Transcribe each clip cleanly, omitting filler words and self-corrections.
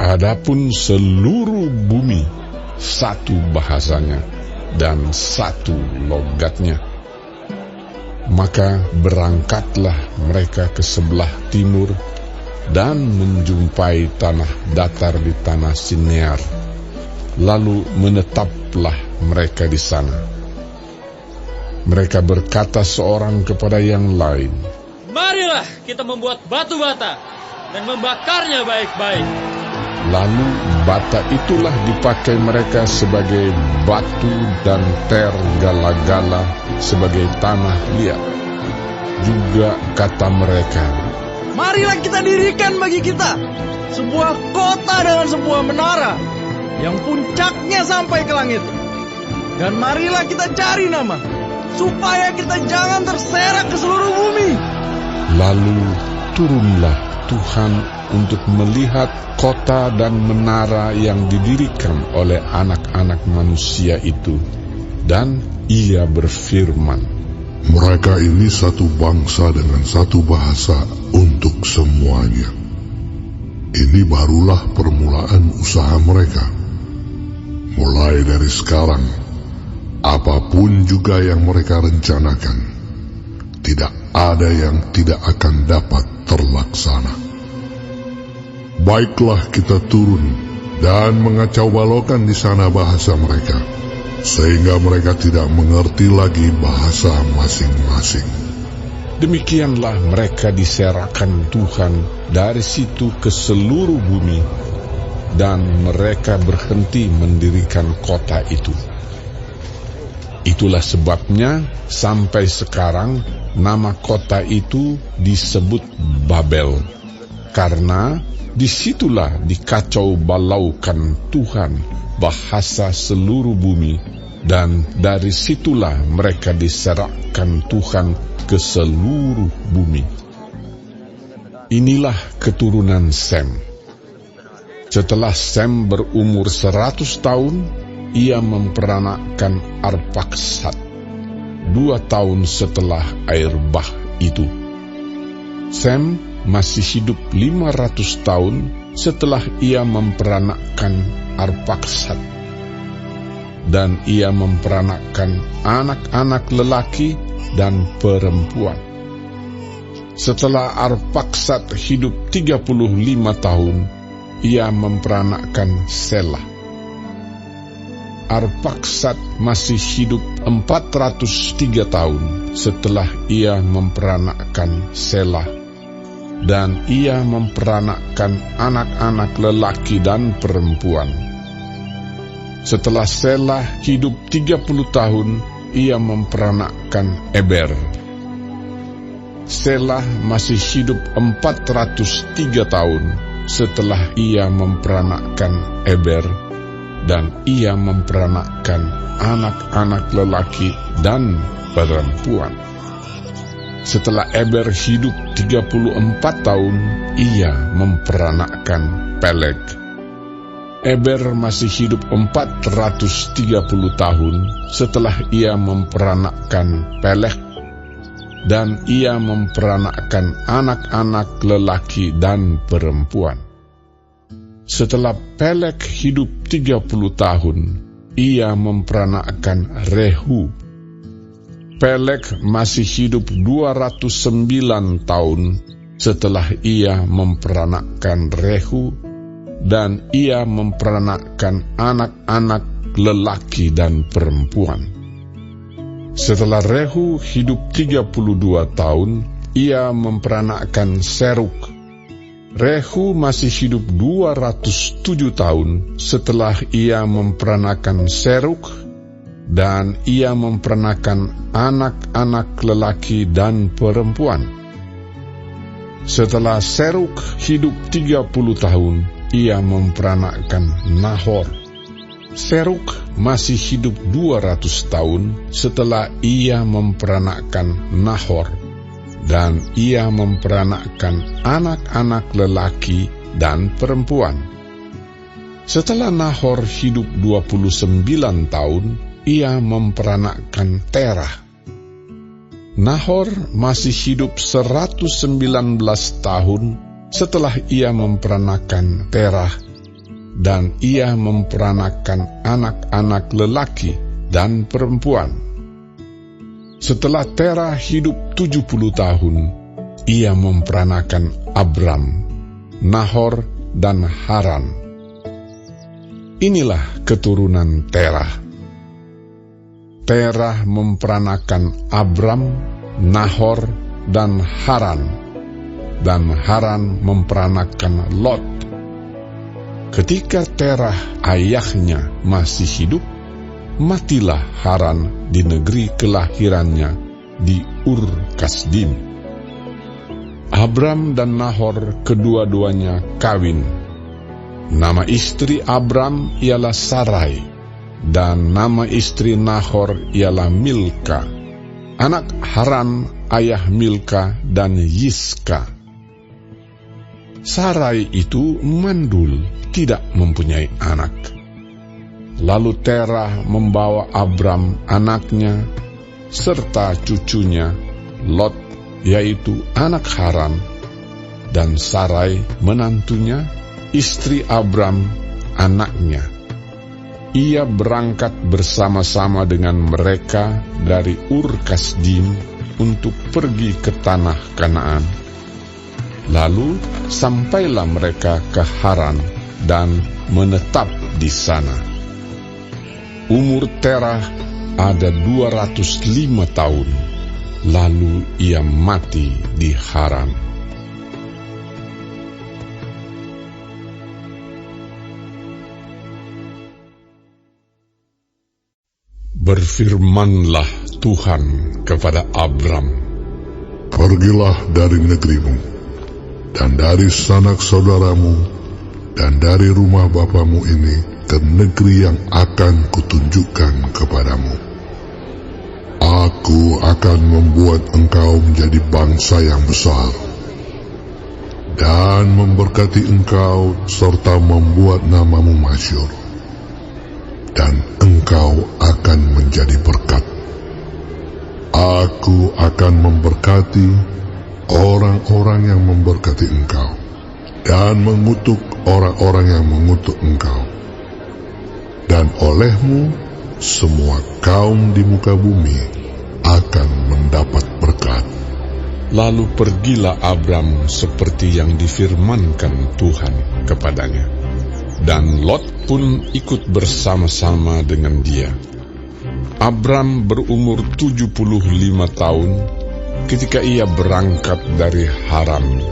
Adapun seluruh bumi satu bahasanya dan satu logatnya. Maka berangkatlah mereka ke sebelah timur dan menjumpai tanah datar di tanah Sinear. Lalu menetaplah mereka di sana. Mereka berkata seorang kepada yang lain, "Marilah kita membuat batu bata dan membakarnya baik-baik." Lalu bata itulah dipakai mereka sebagai batu dan tergala-gala sebagai tanah liat. Juga kata mereka, "Marilah kita dirikan bagi kita sebuah kota dengan sebuah menara yang puncaknya sampai ke langit. Dan marilah kita cari nama, supaya kita jangan terserak ke seluruh bumi." Lalu turunlah Tuhan untuk melihat kota dan menara yang didirikan oleh anak-anak manusia itu. Dan ia berfirman, "Mereka ini satu bangsa dengan satu bahasa untuk semuanya. Ini barulah permulaan usaha mereka. Mulai dari sekarang, apapun juga yang mereka rencanakan, tidak ada yang tidak akan dapat terlaksana. Baiklah kita turun dan mengacau balaukan di sana bahasa mereka, sehingga mereka tidak mengerti lagi bahasa masing-masing." Demikianlah mereka diserahkan Tuhan dari situ ke seluruh bumi, dan mereka berhenti mendirikan kota itu. Itulah sebabnya sampai sekarang nama kota itu disebut Babel, karena disitulah dikacau balaukan Tuhan bahasa seluruh bumi, dan dari situlah mereka diserahkan Tuhan ke seluruh bumi. Inilah keturunan Sem. Setelah Sem berumur 100 tahun, ia memperanakkan Arpaksad 2 tahun setelah air bah itu. Sem masih hidup 500 tahun setelah ia memperanakkan Arpaksad. Dan ia memperanakkan anak-anak lelaki dan perempuan. Setelah Arpaksad hidup 35 tahun, ia memperanakkan Selah. Arpaksad masih hidup 403 tahun setelah ia memperanakkan Selah. Dan ia memperanakkan anak-anak lelaki dan perempuan. Setelah Selah hidup 30 tahun, ia memperanakkan Eber. Selah masih hidup 403 tahun setelah ia memperanakkan Eber, dan ia memperanakkan anak-anak lelaki dan perempuan. Setelah Eber hidup 34 tahun, ia memperanakkan Peleg. Eber masih hidup 430 tahun setelah ia memperanakkan Peleg, dan ia memperanakkan anak-anak lelaki dan perempuan. Setelah Peleg hidup 30 tahun, ia memperanakkan Rehu. Peleg masih hidup 209 tahun setelah ia memperanakkan Rehu, dan ia memperanakkan anak-anak lelaki dan perempuan. Setelah Rehu hidup 32 tahun, ia memperanakkan Seruk. Rehu masih hidup 207 tahun setelah ia memperanakkan Seruk, dan ia memperanakkan anak-anak lelaki dan perempuan. Setelah Seruk hidup 30 tahun, ia memperanakkan Nahor. Seruk masih hidup 200 tahun setelah ia memperanakkan Nahor, dan ia memperanakkan anak-anak lelaki dan perempuan. Setelah Nahor hidup 29 tahun, ia memperanakkan Terah. Nahor masih hidup 119 tahun setelah ia memperanakkan Terah, dan ia memperanakan anak-anak lelaki dan perempuan. Setelah Terah hidup 70 tahun, ia memperanakan Abram, Nahor, dan Haran. Inilah keturunan Terah. Terah memperanakan Abram, Nahor, dan Haran memperanakan Lot. Ketika Terah ayahnya masih hidup, matilah Haran di negeri kelahirannya di Ur Kasdim. Abram dan Nahor kedua-duanya kawin. Nama istri Abram ialah Sarai, dan nama istri Nahor ialah Milka. Anak Haran ayah Milka dan Yiska. Sarai itu mandul, tidak mempunyai anak. Lalu Terah membawa Abram anaknya serta cucunya Lot, yaitu anak Haran, dan Sarai menantunya, istri Abram anaknya. Ia berangkat bersama-sama dengan mereka dari Ur Kasdim untuk pergi ke tanah Kanaan. Lalu sampailah mereka ke Haran dan menetap di sana. Umur Terah ada 205 tahun, lalu ia mati di Haran. Berfirmanlah Tuhan kepada Abram, "Pergilah dari negerimu, dan dari sanak saudaramu, dan dari rumah bapamu ini ke negeri yang akan kutunjukkan kepadamu. Aku akan membuat engkau menjadi bangsa yang besar, dan memberkati engkau serta membuat namamu masyhur. Dan engkau akan menjadi berkat. Aku akan memberkati orang-orang yang memberkati engkau, dan mengutuk orang-orang yang mengutuk engkau. Dan olehmu semua kaum di muka bumi akan mendapat berkat." Lalu pergilah Abram seperti yang difirmankan Tuhan kepadanya. Dan Lot pun ikut bersama-sama dengan dia. Abram berumur 75 tahun ketika ia berangkat dari Haran.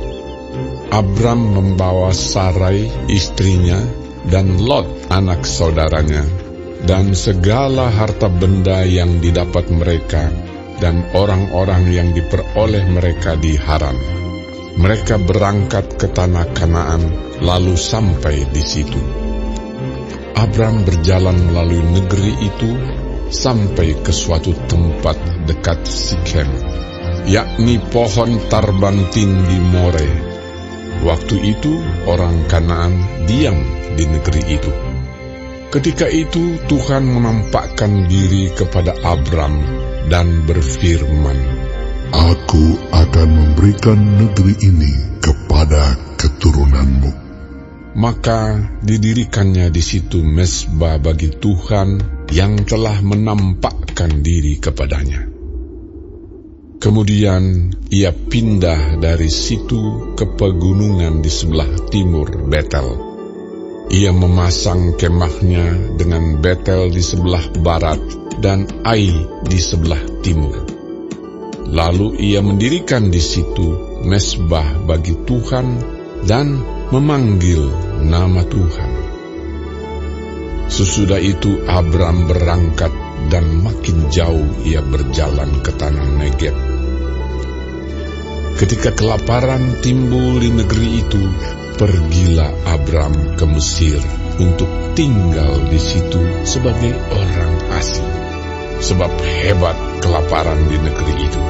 Abram membawa Sarai istrinya dan Lot anak saudaranya, dan segala harta benda yang didapat mereka dan orang-orang yang diperoleh mereka di Haran. Mereka berangkat ke tanah Kanaan, lalu sampai di situ. Abram berjalan melalui negeri itu sampai ke suatu tempat dekat Sikhem, yakni pohon tarbantin di More. Waktu itu orang Kanaan diam di negeri itu. Ketika itu Tuhan menampakkan diri kepada Abram dan berfirman, "Aku akan memberikan negeri ini kepada keturunanmu." Maka didirikannya di situ mezbah bagi Tuhan yang telah menampakkan diri kepadanya. Kemudian ia pindah dari situ ke pegunungan di sebelah timur Betel. Ia memasang kemahnya dengan Betel di sebelah barat dan Ai di sebelah timur. Lalu ia mendirikan di situ mezbah bagi Tuhan dan memanggil nama Tuhan. Sesudah itu Abram berangkat dan makin jauh ia berjalan ke tanah Negeb. Ketika kelaparan timbul di negeri itu, pergilah Abram ke Mesir untuk tinggal di situ sebagai orang asing, sebab hebat kelaparan di negeri itu.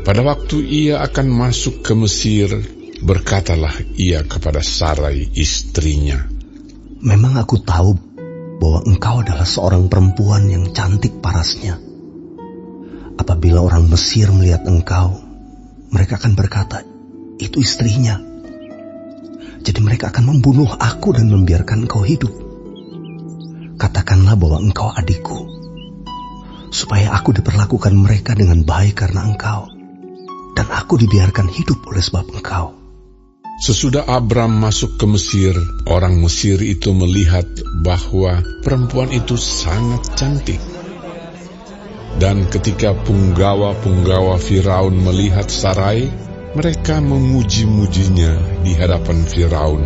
Pada waktu ia akan masuk ke Mesir, berkatalah ia kepada Sarai istrinya, "Memang aku tahu bahwa engkau adalah seorang perempuan yang cantik parasnya. Apabila orang Mesir melihat engkau, mereka akan berkata, 'Itu istrinya.' Jadi mereka akan membunuh aku dan membiarkan engkau hidup. Katakanlah bahwa engkau adikku, supaya aku diperlakukan mereka dengan baik karena engkau, dan aku dibiarkan hidup oleh sebab engkau. Sesudah Abram masuk ke Mesir, orang Mesir itu melihat bahwa perempuan itu sangat cantik. Dan ketika punggawa-punggawa Firaun melihat Sarai, mereka memuji-mujinya di hadapan Firaun,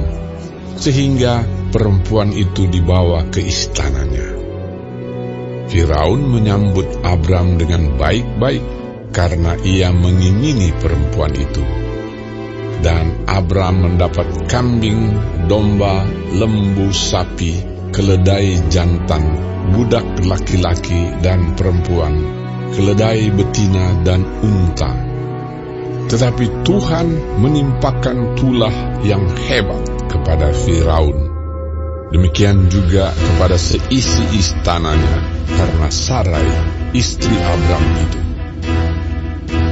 sehingga perempuan itu dibawa ke istananya. Firaun menyambut Abram dengan baik-baik karena ia mengingini perempuan itu. Dan Abram mendapat kambing, domba, lembu, sapi, keledai jantan, budak laki-laki dan perempuan, keledai betina dan unta. Tetapi Tuhan menimpakan tulah yang hebat kepada Firaun. Demikian juga kepada seisi istananya karena Sarai, istri Abram itu.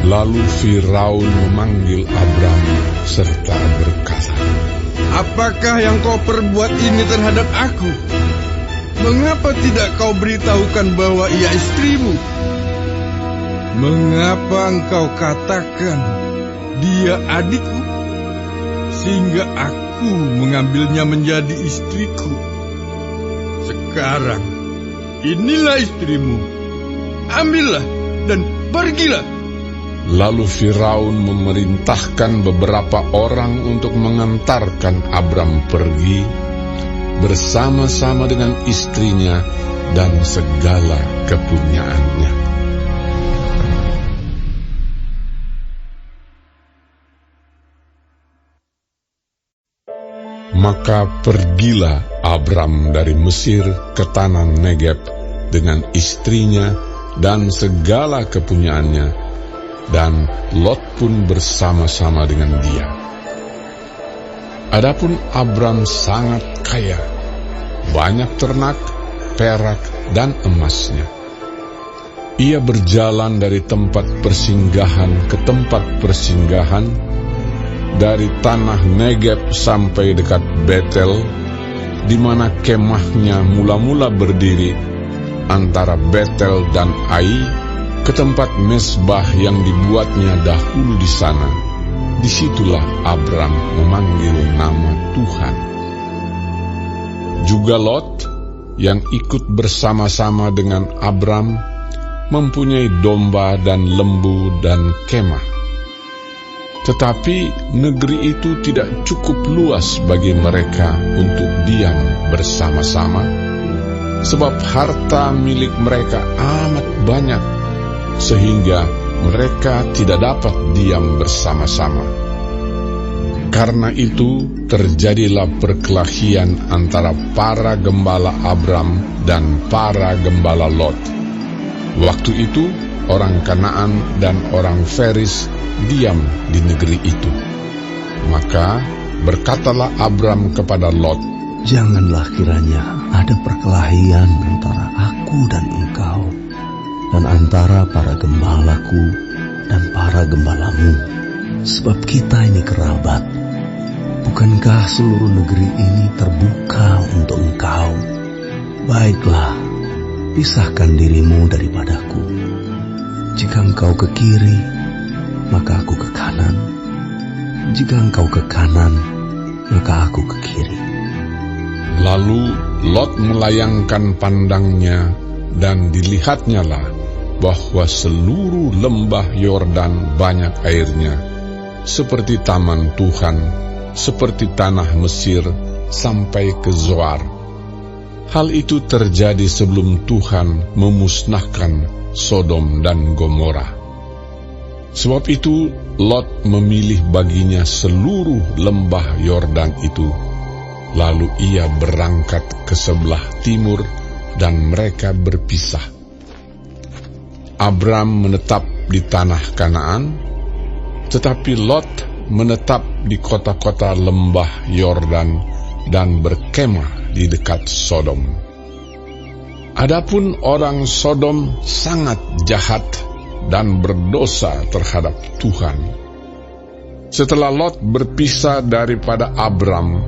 Lalu Firaun memanggil Abram serta berkata, Apakah yang kau perbuat ini terhadap aku? Mengapa tidak kau beritahukan bahwa ia istrimu? Mengapa engkau katakan dia adikku, sehingga aku mengambilnya menjadi istriku? Sekarang, inilah istrimu. Ambillah dan pergilah. Lalu Firaun memerintahkan beberapa orang untuk mengantarkan Abram pergi bersama-sama dengan istrinya dan segala kepunyaannya. Maka pergilah Abram dari Mesir ke tanah Negeb dengan istrinya dan segala kepunyaannya, dan Lot pun bersama-sama dengan dia. Adapun Abram sangat kaya, banyak ternak, perak, dan emasnya. Ia berjalan dari tempat persinggahan ke tempat persinggahan, dari tanah Negeb sampai dekat Betel, di mana kemahnya mula-mula berdiri antara Betel dan Ai, ke tempat mezbah yang dibuatnya dahulu di sana. Disitulah Abram memanggil nama Tuhan. Juga Lot yang ikut bersama-sama dengan Abram mempunyai domba dan lembu dan kemah. Tetapi negeri itu tidak cukup luas bagi mereka untuk diam bersama-sama, sebab harta milik mereka amat banyak, sehingga mereka tidak dapat diam bersama-sama. Karena itu terjadilah perkelahian antara para gembala Abram dan para gembala Lot. Waktu itu orang Kanaan dan orang Feris diam di negeri itu. Maka berkatalah Abram kepada Lot, Janganlah kiranya ada perkelahian antara aku dan engkau, dan antara para gembalaku dan para gembalamu, sebab kita ini kerabat. Bukankah seluruh negeri ini terbuka untuk engkau? Baiklah, pisahkan dirimu daripadaku. Jika engkau ke kiri, maka aku ke kanan. Jika engkau ke kanan, maka aku ke kiri. Lalu Lot melayangkan pandangnya, dan dilihatnyalah bahwa seluruh lembah Yordan banyak airnya, seperti taman Tuhan, seperti tanah Mesir, sampai ke Zoar. Hal itu terjadi sebelum Tuhan memusnahkan Sodom dan Gomora. Sebab itu Lot memilih baginya seluruh lembah Yordan itu. Lalu ia berangkat ke sebelah timur, dan mereka berpisah. Abram menetap di tanah Kanaan, tetapi Lot menetap di kota-kota lembah Yordan dan berkemah di dekat Sodom. Adapun orang Sodom sangat jahat dan berdosa terhadap Tuhan. Setelah Lot berpisah daripada Abram,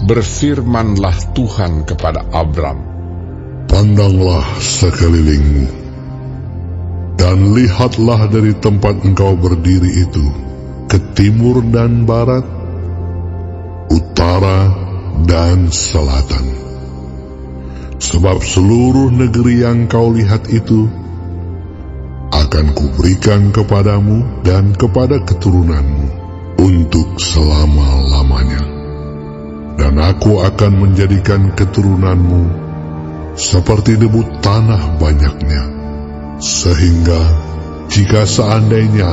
berfirmanlah Tuhan kepada Abram, "Pandanglah sekelilingmu, dan lihatlah dari tempat engkau berdiri itu, ke timur dan barat, utara dan selatan. Sebab seluruh negeri yang kau lihat itu akan kuberikan kepadamu dan kepada keturunanmu untuk selama-lamanya. Dan aku akan menjadikan keturunanmu seperti debu tanah banyaknya, sehingga jika seandainya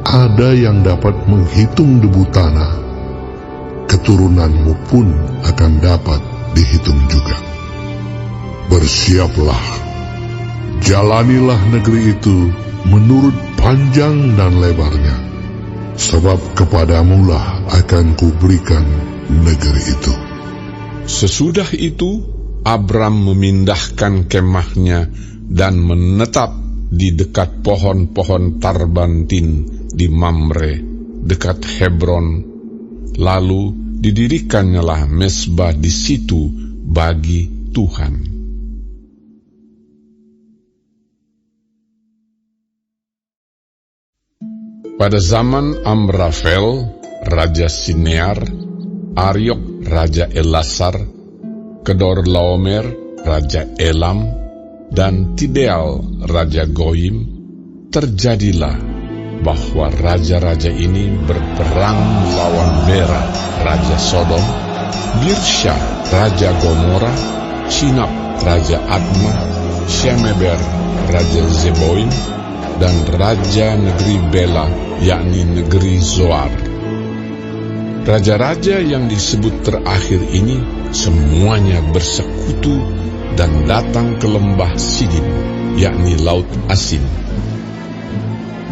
ada yang dapat menghitung debu tanah, keturunanmu pun akan dapat dihitung juga. Bersiaplah, jalanilah negeri itu menurut panjang dan lebarnya, sebab kepadamulah akan kuberikan negeri itu." Sesudah itu, Abram memindahkan kemahnya dan menetap di dekat pohon-pohon tarbantin di Mamre, dekat Hebron. Lalu didirikannya mezbah di situ bagi Tuhan. Pada zaman Amrafel, Raja Sinear, Ariok, Raja Elasar, Kedorlaomer, Raja Elam, dan Tideal, Raja Goyim, terjadilah bahwa raja-raja ini berperang melawan Bera, Raja Sodom, Birsha, Raja Gomora, Sinab, Raja Adma, Shemeber, Raja Zeboim, dan Raja negeri Bela, yakni negeri Zoar. Raja-raja yang disebut terakhir ini semuanya bersekutu dan datang ke lembah Sidim, yakni Laut Asin.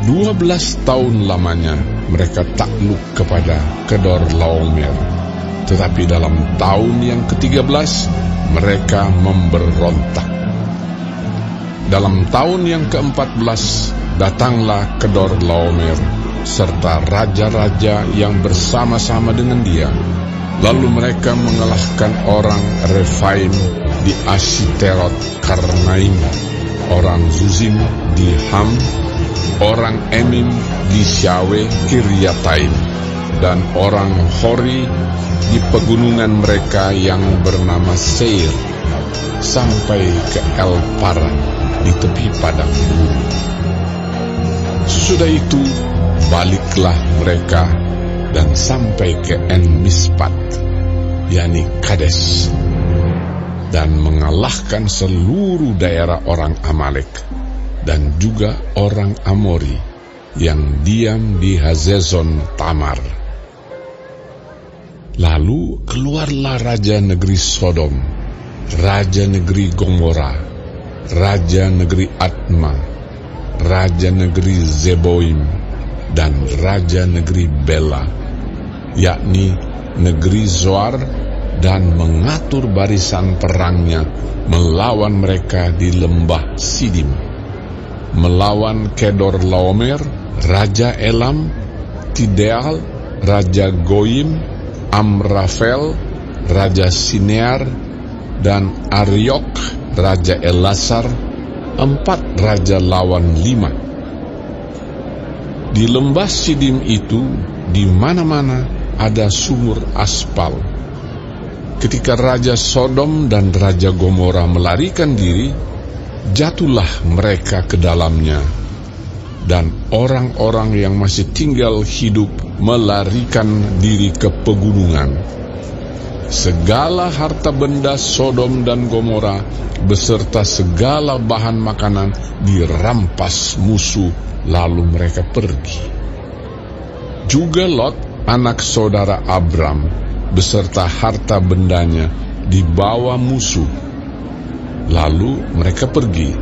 12 tahun lamanya mereka takluk kepada Kedorlaomer, tetapi dalam tahun yang ke-13 mereka memberontak. Dalam tahun yang ke-14 datanglah Kedorlaomer serta raja-raja yang bersama-sama dengan dia. Lalu mereka mengalahkan orang Refaim di Ashiterot Karnaim, orang Zuzim di Ham, orang Emim di Syawe Kiryataim, dan orang Hori di pegunungan mereka yang bernama Seir, sampai ke El Paran di tepi padang gurun. Sesudah itu baliklah mereka dan sampai ke En Mispat, yakni Kades, dan mengalahkan seluruh daerah orang Amalek dan juga orang Amori yang diam di Hazezon Tamar. Lalu keluarlah raja negeri Sodom, raja negeri Gomora, raja negeri Adma, raja negeri Zeboim, dan raja negeri Bela, yakni negeri Zoar, dan mengatur barisan perangnya melawan mereka di lembah Sidim, melawan Kedorlaomer, Raja Elam, Tideal, Raja Goyim, Amrafel, Raja Sinear, dan Ariok, Raja Elasar, 4 raja lawan 5. Di lembah Sidim itu, di mana-mana ada sumur aspal. Ketika Raja Sodom dan Raja Gomora melarikan diri, jatuhlah mereka ke dalamnya, dan orang-orang yang masih tinggal hidup melarikan diri ke pegunungan. Segala harta benda Sodom dan Gomora beserta segala bahan makanan dirampas musuh, lalu mereka pergi. Juga Lot, anak saudara Abram, beserta harta bendanya dibawa musuh, lalu mereka pergi,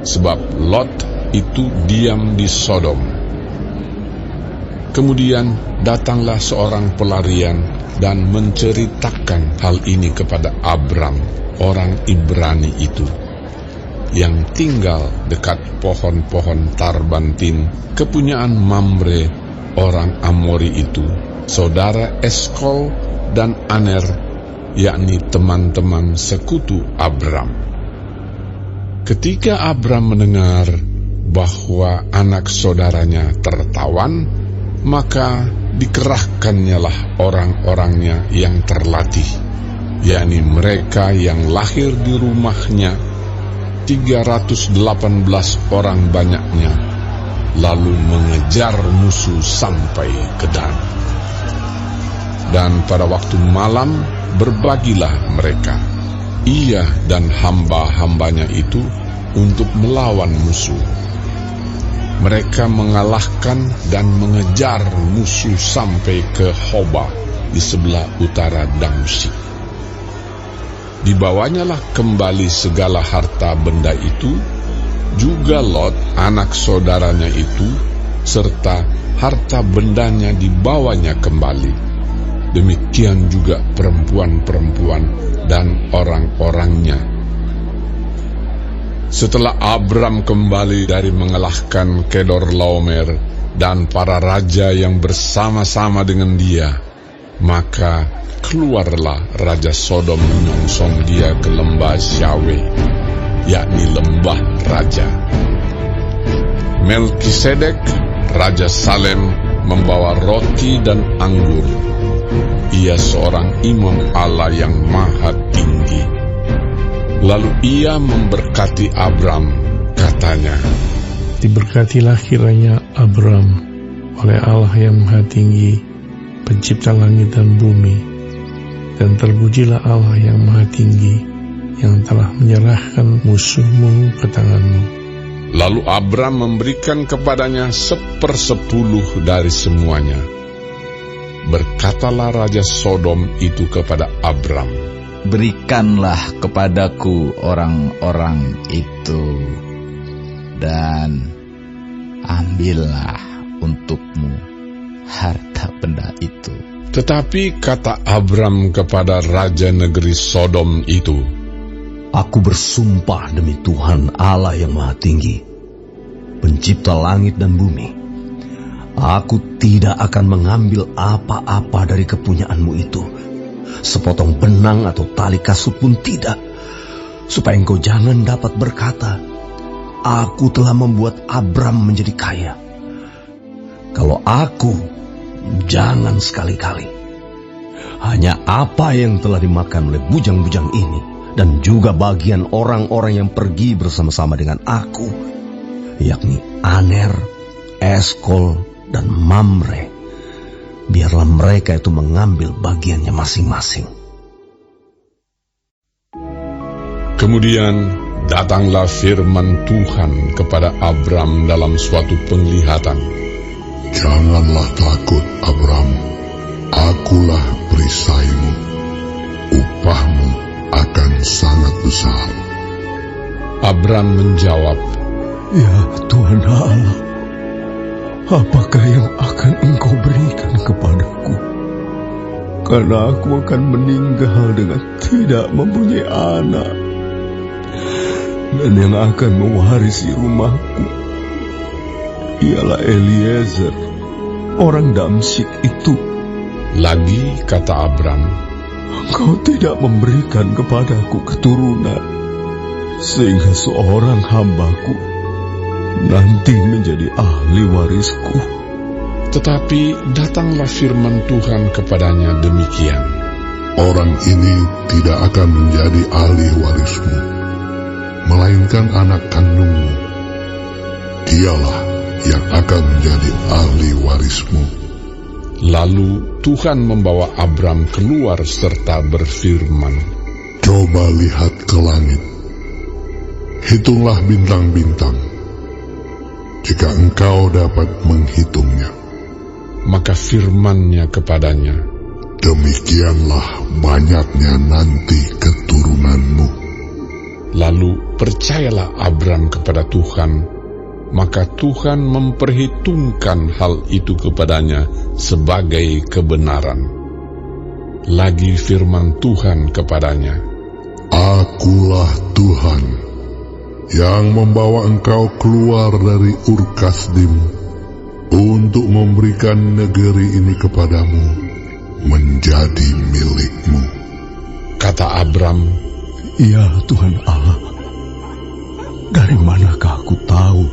sebab Lot itu diam di Sodom. Kemudian datanglah seorang pelarian dan menceritakan hal ini kepada Abram, orang Ibrani itu, yang tinggal dekat pohon-pohon tarbantin kepunyaan Mamre orang Amori itu, saudara Eskol dan Aner, yakni teman-teman sekutu Abram. Ketika Abram mendengar bahwa anak saudaranya tertawan, maka dikerahkannyalah orang-orangnya yang terlatih, yakni mereka yang lahir di rumahnya, 318 orang banyaknya, lalu mengejar musuh sampai ke Dan. Dan pada waktu malam berbagilah mereka, ia dan hamba-hambanya itu, untuk melawan musuh. Mereka mengalahkan dan mengejar musuh sampai ke Hoba di sebelah utara Damsyik. Dibawanyalah kembali segala harta benda itu, juga Lot anak saudaranya itu, serta harta bendanya dibawanya kembali. Demikian juga perempuan-perempuan dan orang-orangnya. Setelah Abram kembali dari mengalahkan Kedorlaomer dan para raja yang bersama-sama dengan dia, maka keluarlah Raja Sodom menyongsong dia ke lembah Syawe, yakni lembah raja. Melkisedek, Raja Salem, membawa roti dan anggur. Ia seorang imam Allah yang maha tinggi. Lalu ia memberkati Abram, katanya, "Diberkatilah kiranya Abram oleh Allah yang maha tinggi, pencipta langit dan bumi, dan terpujilah Allah yang maha tinggi, yang telah menyerahkan musuhmu ke tanganmu." Lalu Abram memberikan kepadanya 1/10 dari semuanya. Berkatalah Raja Sodom itu kepada Abram, "Berikanlah kepadaku orang-orang itu, dan ambillah untukmu harta benda itu." Tetapi kata Abram kepada Raja negeri Sodom itu, Aku bersumpah demi Tuhan Allah yang maha tinggi, pencipta langit dan bumi, aku tidak akan mengambil apa-apa dari kepunyaanmu itu, sepotong benang atau tali kasut pun tidak, supaya engkau jangan dapat berkata, aku telah membuat Abram menjadi kaya. Kalau aku, jangan sekali-kali. Hanya apa yang telah dimakan oleh bujang-bujang ini, dan juga bagian orang-orang yang pergi bersama-sama dengan aku, yakni Aner, Eskol, dan Mamre, biarlah mereka itu mengambil bagiannya masing-masing. Kemudian datanglah firman Tuhan kepada Abram dalam suatu penglihatan. Janganlah takut, Abram. Akulah perisaimu. Upahmu akan sangat besar. Abram menjawab, "Ya Tuhan Allah, apakah yang akan Engkau berikan kepadaku? Karena aku akan meninggal dengan tidak mempunyai anak, dan yang akan mewarisi rumahku ialah Eliezer, orang Damsyik itu." Lagi kata Abram, "Engkau tidak memberikan kepadaku keturunan, sehingga seorang hambaku nanti menjadi ahli warisku." Tetapi datanglah firman Tuhan kepadanya demikian, Orang ini tidak akan menjadi ahli warismu, melainkan anak kandungmu. Dialah yang akan menjadi ahli warismu. Lalu Tuhan membawa Abram keluar serta berfirman, Coba lihat ke langit, hitunglah bintang-bintang, jika engkau dapat menghitungnya. Maka firman-Nya kepadanya, Demikianlah banyaknya nanti keturunanmu. Lalu percayalah Abram kepada Tuhan, maka Tuhan memperhitungkan hal itu kepadanya sebagai kebenaran. Lagi firman Tuhan kepadanya, Akulah Tuhan yang membawa engkau keluar dari Ur Kasdim untuk memberikan negeri ini kepadamu menjadi milikmu. Kata Abram, Ya Tuhan Allah, dari manakah aku tahu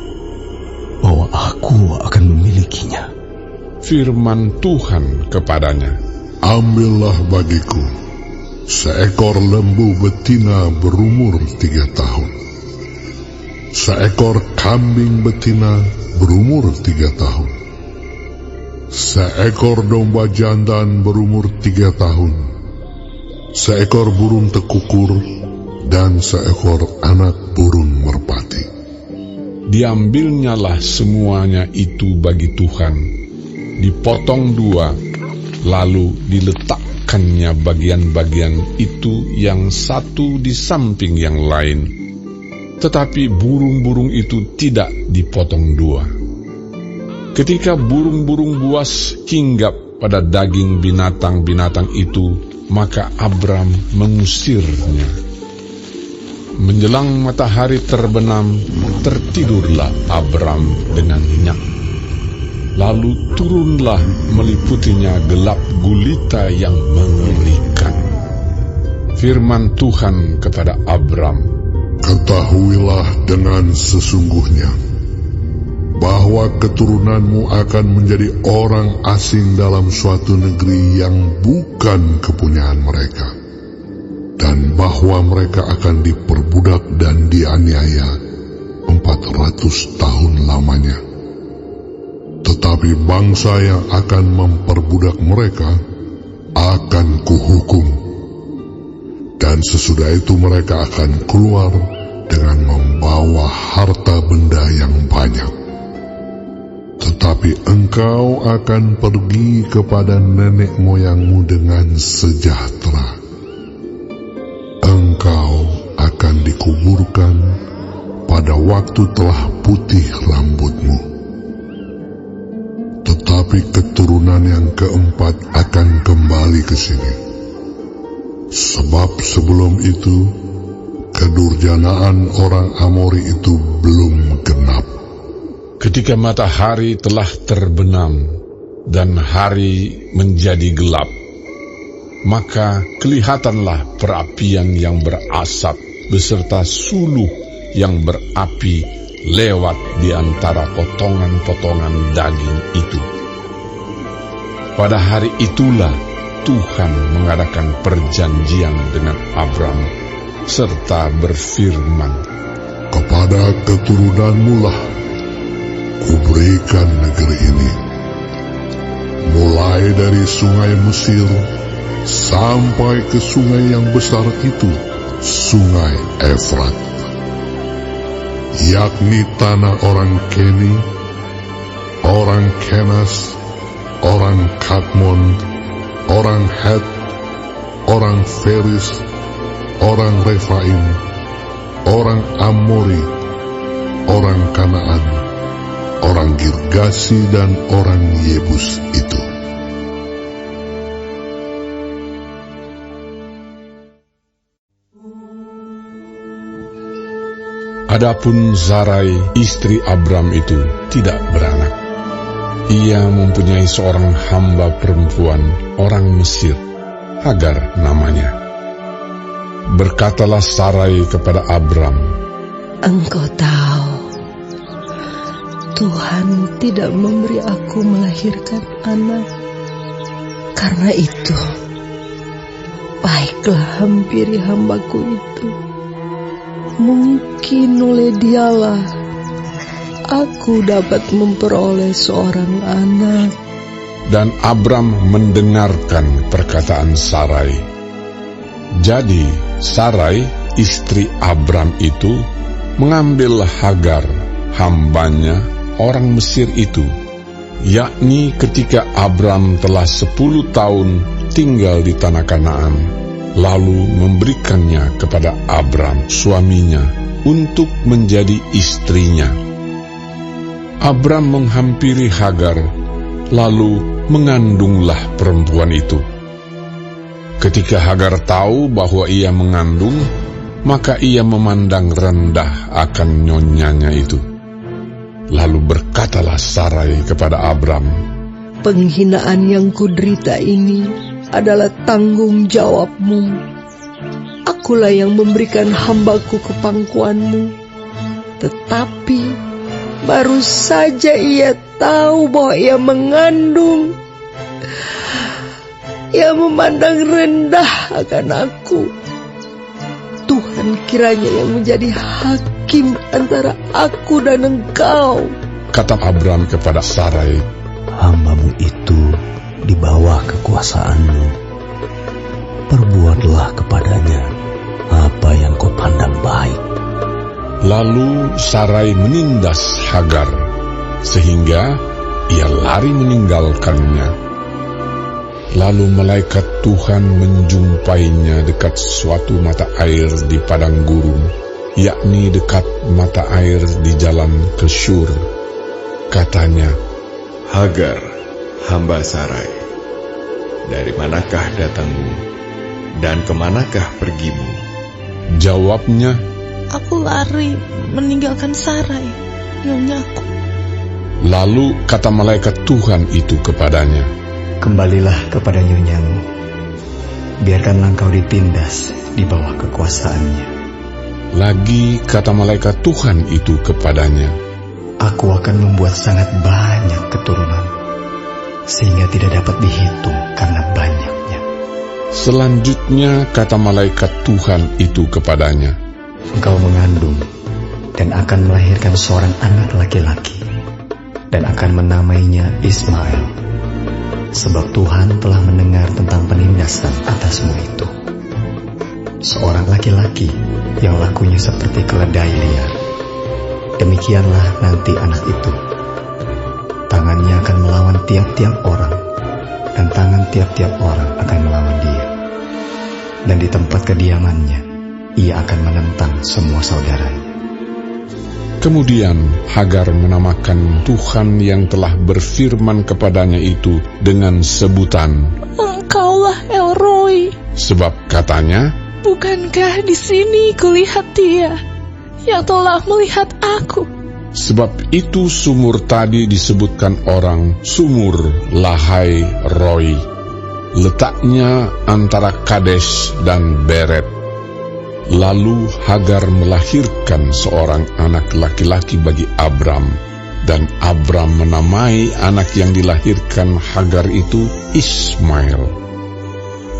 bahwa aku akan memilikinya? firman Tuhan kepadanya, Ambillah bagiku seekor lembu betina berumur 3 tahun, seekor kambing betina berumur 3 tahun, seekor domba jantan berumur 3 tahun, seekor burung tekukur, dan seekor anak burung merpati. Diambilnyalah semuanya itu bagi Tuhan, dipotong 2, lalu diletakkannya bagian-bagian itu yang satu di samping yang lain. Tetapi burung-burung itu tidak dipotong 2. Ketika burung-burung buas hinggap pada daging binatang-binatang itu, maka Abram mengusirnya. Menjelang matahari terbenam, tertidurlah Abram dengan nyenyak. Lalu turunlah meliputinya gelap gulita yang mengerikan. Firman Tuhan kepada Abram, Ketahuilah dengan sesungguhnya bahwa keturunanmu akan menjadi orang asing dalam suatu negeri yang bukan kepunyaan mereka, dan bahwa mereka akan diperbudak dan dianiaya 400 tahun lamanya. Tetapi bangsa yang akan memperbudak mereka akan kuhukum, dan sesudah itu mereka akan keluar dengan membawa harta benda yang banyak. Tetapi engkau akan pergi kepada nenek moyangmu dengan sejahtera. Engkau akan dikuburkan pada waktu telah putih rambutmu. Tetapi keturunan yang keempat akan kembali ke sini. Sebab sebelum itu, kedurjanaan orang Amori itu belum genap. ketika matahari telah terbenam dan hari menjadi gelap, maka kelihatanlah perapian yang berasap beserta suluh yang berapi lewat di antara potongan-potongan daging itu. Pada hari itulah Tuhan mengadakan perjanjian dengan Abram serta berfirman, Kepada keturunanmu lah kuberikan negeri ini, mulai dari sungai Mesir sampai ke sungai yang besar itu, sungai Efrat, yakni tanah orang Keni, orang Kenas, orang Kadmon, orang Het, orang Feris, orang Refaim, orang Amori, orang Kanaan, orang Girgasi, dan orang Yebus itu. Adapun Sarai, istri Abram itu tidak beranak. Ia mempunyai seorang hamba perempuan orang Mesir, Hagar namanya. Berkatalah Sarai kepada Abram, Engkau tahu, Tuhan tidak memberi aku melahirkan anak. Karena itu, baiklah hampiri hambaku itu. Mungkin oleh dialah aku dapat memperoleh seorang anak. dan Abram mendengarkan perkataan Sarai. Jadi Sarai, istri Abram itu, mengambil Hagar, hambanya orang Mesir itu, yakni ketika Abram telah 10 tahun tinggal di tanah Kanaan, lalu memberikannya kepada Abram suaminya untuk menjadi istrinya. Abram menghampiri Hagar, lalu mengandunglah perempuan itu. Ketika Hagar tahu bahwa ia mengandung, maka ia memandang rendah akan nyonyanya itu. Lalu berkatalah Sarai kepada Abram, Penghinaan yang kuderita ini adalah tanggung jawabmu. Akulah yang memberikan hambaku ke pangkuanmu. Tetapi baru saja ia tahu bahwa ia mengandung. Ia memandang rendah akan aku. Tuhan kiranya yang menjadi hakim antara aku dan engkau. Kata Abram kepada Sarai, Hambamu itu di bawah kekuasaanmu. Perbuatlah kepadanya apa yang kau pandang baik. Lalu Sarai menindas Hagar, sehingga ia lari meninggalkannya. Lalu malaikat Tuhan menjumpainya dekat suatu mata air di padang gurun, yakni dekat mata air di jalan ke Syur. Katanya, Hagar, hamba Sarai, dari manakah datangmu dan kemanakah pergimu? Jawabnya, Aku lari meninggalkan Sarai, nyonyaku. lalu kata malaikat Tuhan itu kepadanya, Kembalilah kepada nyonyamu, biarkanlah engkau ditindas di bawah kekuasaannya. Lagi kata malaikat Tuhan itu kepadanya, Aku akan membuat sangat banyak keturunan, sehingga tidak dapat dihitung karena banyaknya. Selanjutnya kata malaikat Tuhan itu kepadanya, Engkau mengandung dan akan melahirkan seorang anak laki-laki, dan akan menamainya Ismail. Sebab Tuhan telah mendengar tentang penindasan atasmu itu. Seorang laki-laki yang lakunya seperti keledai liar. Demikianlah nanti anak itu. Tangannya akan melawan tiap-tiap orang, dan tangan tiap-tiap orang akan melawan dia. Dan di tempat kediamannya, ia akan menentang semua saudaranya. Kemudian Hagar menamakan Tuhan yang telah berfirman kepadanya itu dengan sebutan, Engkaulah El Roi. sebab katanya, Bukankah di sini kulihat Dia yang telah melihat aku? sebab itu sumur tadi disebutkan orang Sumur Lahai Roi. Letaknya antara Kades dan Beret. Lalu Hagar melahirkan seorang anak laki-laki bagi Abram, dan Abram menamai anak yang dilahirkan Hagar itu Ismail.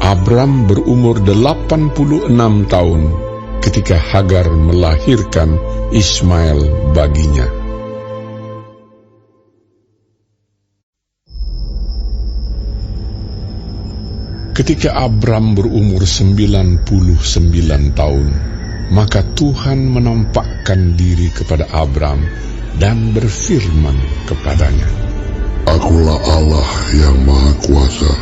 Abram berumur 86 tahun ketika Hagar melahirkan Ismail baginya. Ketika Abram berumur 99 tahun, maka Tuhan menampakkan diri kepada Abram dan berfirman kepadanya, Akulah Allah yang Maha Kuasa.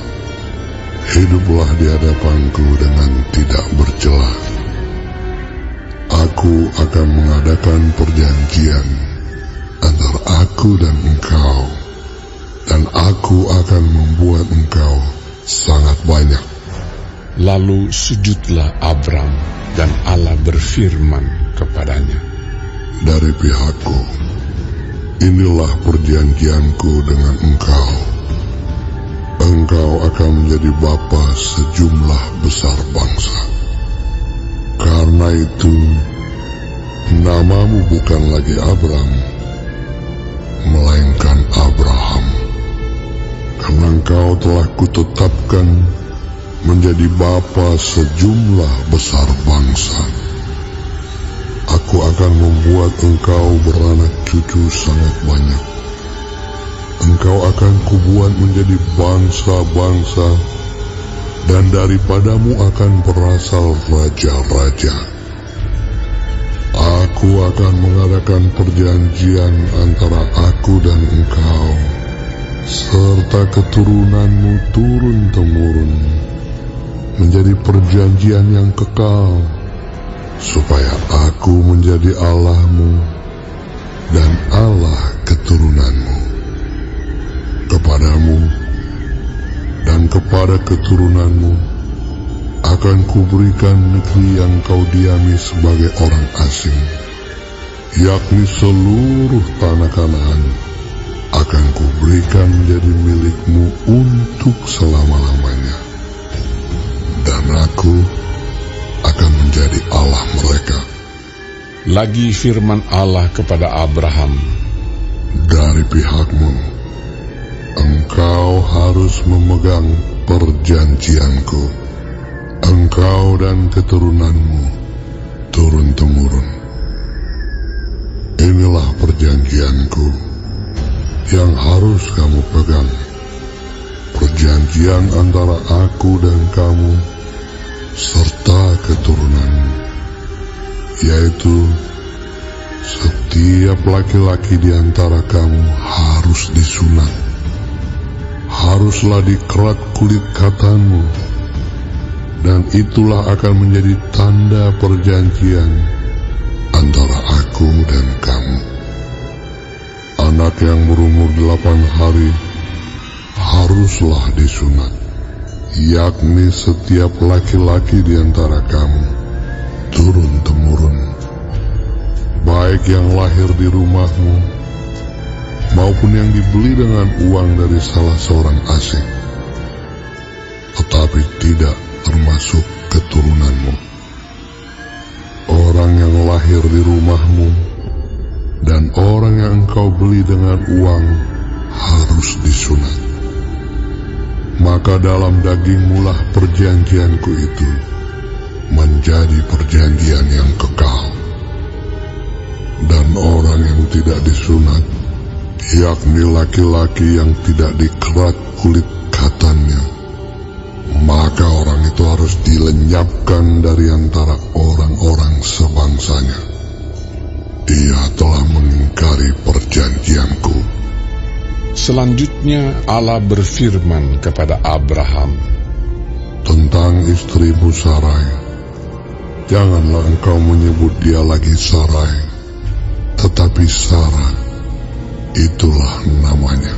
Hiduplah di hadapanku dengan tidak bercela. Aku akan mengadakan perjanjian antara aku dan engkau, dan aku akan membuat engkau sangat banyak. Lalu sujudlah Abram, dan Allah berfirman kepadanya, Dari pihakku, inilah perjanjianku dengan engkau. Engkau akan menjadi bapa sejumlah besar bangsa. Karena itu, namamu bukan lagi Abram, melainkan Abraham. Karena engkau telah kutetapkan menjadi bapa sejumlah besar bangsa. Aku akan membuat engkau beranak cucu sangat banyak. Engkau akan kubuat menjadi bangsa-bangsa, dan daripadamu akan berasal raja-raja. Aku akan mengadakan perjanjian antara aku dan engkau, serta keturunanmu turun-temurun, menjadi perjanjian yang kekal, supaya aku menjadi Allahmu dan Allah keturunanmu. Kepadamu dan kepada keturunanmu akan kuberikan negeri yang kau diami sebagai orang asing, yakni seluruh tanah Kanaan, akan kuberikan menjadi milikmu untuk selama-lamanya. Dan aku akan menjadi Allah mereka. Lagi firman Allah kepada Abraham, dari pihakmu, engkau harus memegang perjanjianku, engkau dan keturunanmu turun-temurun. Inilah perjanjianku yang harus kamu pegang, perjanjian antara aku dan kamu serta keturunanmu, yaitu setiap laki-laki di antara kamu harus disunat, haruslah dikerat kulit katanmu, dan itulah akan menjadi tanda perjanjian antara aku dan kamu. Anak yang berumur 8 hari haruslah disunat, yakni setiap laki-laki di antara kamu turun-temurun, baik yang lahir di rumahmu maupun yang dibeli dengan uang dari salah seorang asing, tetapi tidak termasuk keturunanmu. Orang yang lahir di rumahmu dan orang yang engkau beli dengan uang harus disunat. Maka dalam dagingmu lah perjanjianku itu menjadi perjanjian yang kekal. Dan orang yang tidak disunat, yakni laki-laki yang tidak dikerat kulit katannya, maka orang itu harus dilenyapkan dari antara orang-orang sebangsanya. Dia telah mengingkari perjanjianku. Selanjutnya Allah berfirman kepada Abraham, tentang istrimu Sarai, janganlah engkau menyebut dia lagi Sarai, tetapi Sarah, itulah namanya.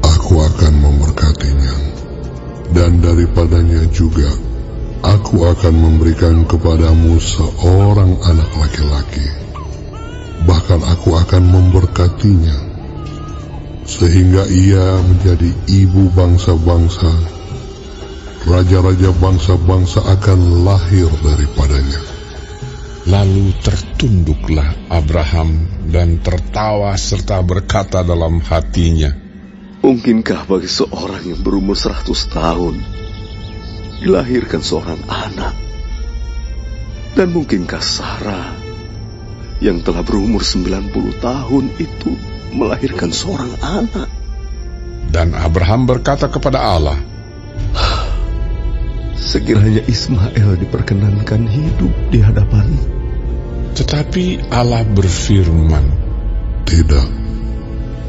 Aku akan memberkatinya, dan daripadanya juga aku akan memberikan kepadamu seorang anak laki-laki. Bahkan aku akan memberkatinya, sehingga ia menjadi ibu bangsa-bangsa. Raja-raja bangsa-bangsa akan lahir daripadanya. Lalu tertunduklah Abraham dan tertawa serta berkata dalam hatinya, mungkinkah bagi seorang yang berumur 100 tahun dilahirkan seorang anak? Dan mungkinkah Sarah yang telah berumur 90 tahun itu melahirkan seorang anak? Dan Abraham berkata kepada Allah, sekiranya Ismail diperkenankan hidup di hadapanmu. Tetapi Allah berfirman, tidak,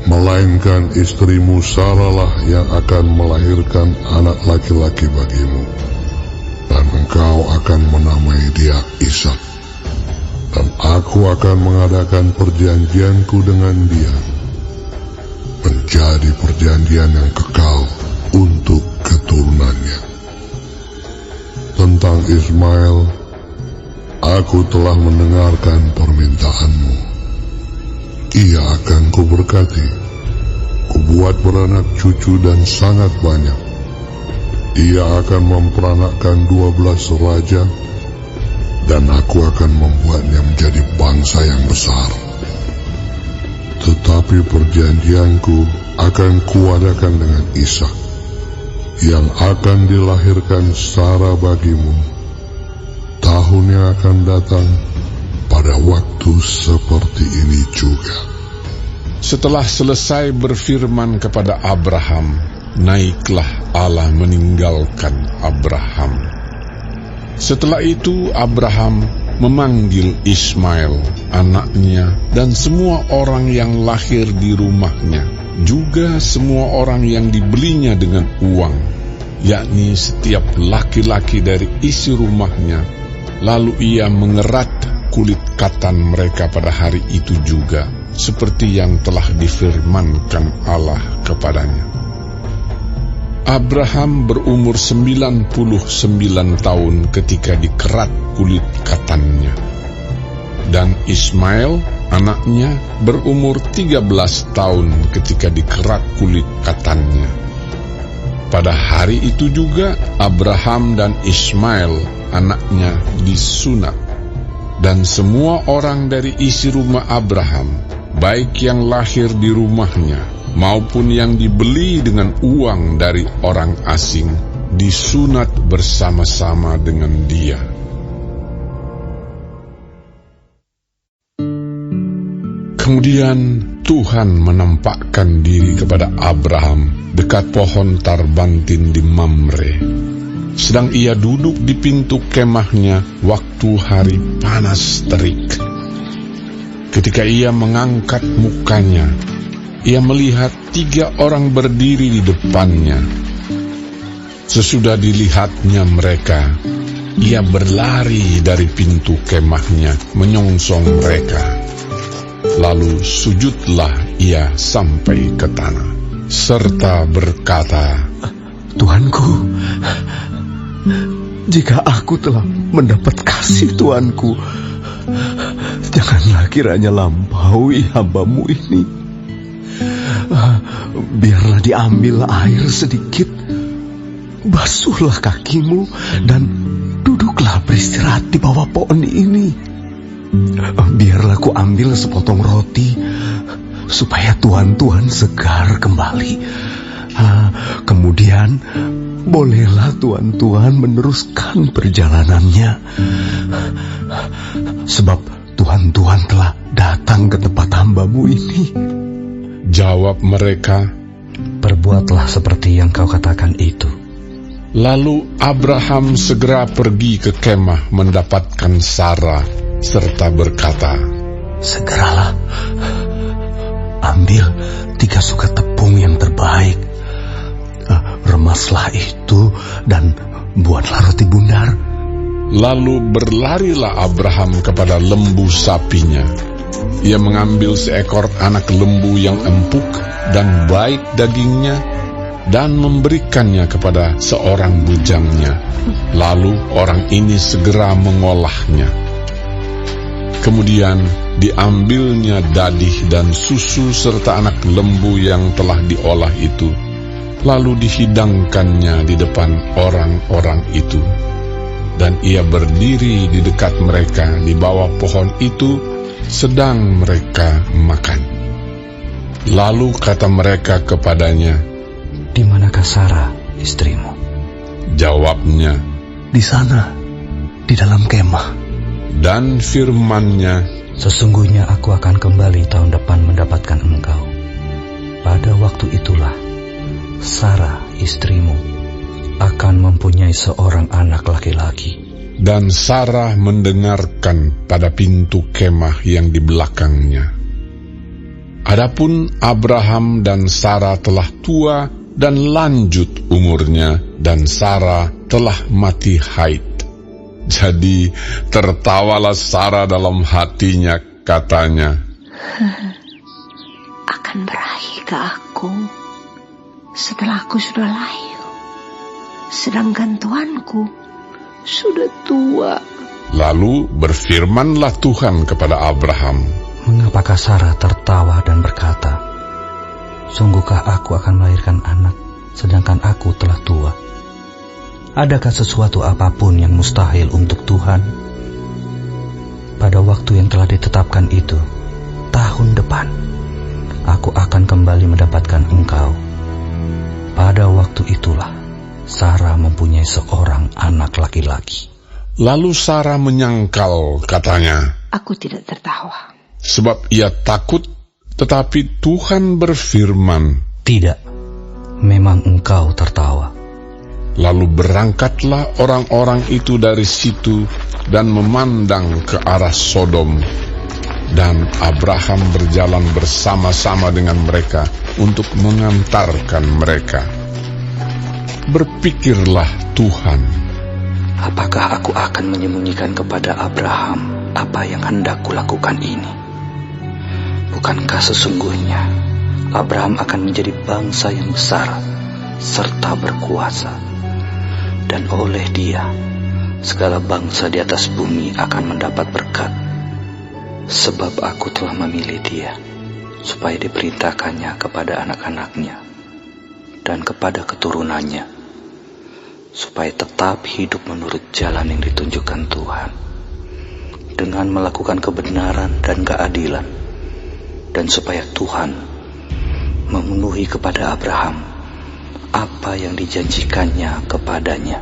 melainkan istrimu Sarah lah yang akan melahirkan anak laki-laki bagimu, dan engkau akan menamai dia Ishak. Dan aku akan mengadakan perjanjianku dengan dia, menjadi perjanjian yang kekal untuk keturunannya. Tentang Ismail, aku telah mendengarkan permintaanmu. Ia akan kuberkati, kubuat beranak cucu dan sangat banyak. Ia akan memperanakkan 12 raja, dan aku akan membuatnya menjadi bangsa yang besar. Tetapi perjanjianku akan kuadakan dengan Ishak, yang akan dilahirkan Sarah bagimu tahun yang akan datang pada waktu seperti ini juga. Setelah selesai berfirman kepada Abraham, naiklah Allah meninggalkan Abraham. Setelah itu Abraham memanggil Ismail, anaknya, dan semua orang yang lahir di rumahnya, juga semua orang yang dibelinya dengan uang, yakni setiap laki-laki dari isi rumahnya. Lalu ia mengerat kulit katan mereka pada hari itu juga, seperti yang telah difirmankan Allah kepadanya. Abraham berumur 99 tahun ketika dikerat kulit katannya. Dan Ismail, anaknya, berumur 13 tahun ketika dikerak kulit katannya. Pada hari itu juga Abraham dan Ismail, anaknya, disunat. Dan semua orang dari isi rumah Abraham, baik yang lahir di rumahnya maupun yang dibeli dengan uang dari orang asing, disunat bersama-sama dengan dia. Kemudian Tuhan menampakkan diri kepada Abraham dekat pohon tarbantin di Mamre. Sedang ia duduk di pintu kemahnya waktu hari panas terik. Ketika ia mengangkat mukanya, ia melihat 3 orang berdiri di depannya. Sesudah dilihatnya mereka, ia berlari dari pintu kemahnya menyongsong mereka. Lalu sujudlah ia sampai ke tanah, serta berkata, Tuanku, jika aku telah mendapat kasih Tuanku, janganlah kiranya lampaui hamba-Mu ini. Biarlah diambil air sedikit, basuhlah kakimu, dan duduklah beristirahat di bawah pohon ini. Biarlah ku ambil sepotong roti, supaya Tuhan segar kembali. Kemudian bolehlah Tuhan meneruskan perjalanannya, sebab Tuhan telah datang ke tempat hamba-Mu ini. Jawab mereka, Perbuatlah seperti yang kau katakan itu. Lalu Abraham segera pergi ke kemah mendapatkan Sarah, serta berkata, Segeralah, ambil 3 sukat tepung yang terbaik, remaslah itu dan buatlah roti bundar. Lalu berlarilah Abraham kepada lembu sapinya. Ia mengambil seekor anak lembu yang empuk dan baik dagingnya, dan memberikannya kepada seorang bujangnya. Lalu orang ini segera mengolahnya. Kemudian diambilnya dadih dan susu serta anak lembu yang telah diolah itu, lalu dihidangkannya di depan orang-orang itu. Dan ia berdiri di dekat mereka di bawah pohon itu, sedang mereka makan. Lalu kata mereka kepadanya, Di manakah Sarah, istrimu? Jawabnya, Di sana, di dalam kemah. Dan firman-Nya, Sesungguhnya aku akan kembali tahun depan mendapatkan engkau. Pada waktu itulah Sarah, istrimu, akan mempunyai seorang anak laki-laki. Dan Sarah mendengarkan pada pintu kemah yang di belakangnya. Adapun Abraham dan Sarah telah tua dan lanjut umurnya, dan Sarah telah mati haid. Jadi tertawalah Sarah dalam hatinya, katanya, Akan berakhir ke aku setelah aku sudah layu, sedangkan tuanku sudah tua. Lalu berfirmanlah Tuhan kepada Abraham, Mengapakah Sarah tertawa dan berkata, Sungguhkah aku akan melahirkan anak, sedangkan aku telah tua? Adakah sesuatu apapun yang mustahil untuk Tuhan? Pada waktu yang telah ditetapkan itu, tahun depan, aku akan kembali mendapatkan engkau. Pada waktu itulah, Sarah mempunyai seorang anak laki-laki. Lalu Sarah menyangkal, katanya, Aku tidak tertawa. sebab ia takut, tetapi Tuhan berfirman, Tidak, memang engkau tertawa. Lalu berangkatlah orang-orang itu dari situ dan memandang ke arah Sodom. Dan Abraham berjalan bersama-sama dengan mereka untuk mengantarkan mereka. Berpikirlah Tuhan, Apakah aku akan menyembunyikan kepada Abraham apa yang hendak kulakukan ini? Bukankah sesungguhnya Abraham akan menjadi bangsa yang besar serta berkuasa, dan oleh dia segala bangsa di atas bumi akan mendapat berkat. Sebab aku telah memilih dia, supaya diperintahkannya kepada anak-anaknya dan kepada keturunannya, supaya tetap hidup menurut jalan yang ditunjukkan Tuhan, dengan melakukan kebenaran dan keadilan, dan supaya Tuhan memenuhi kepada Abraham apa yang dijanjikannya kepadanya.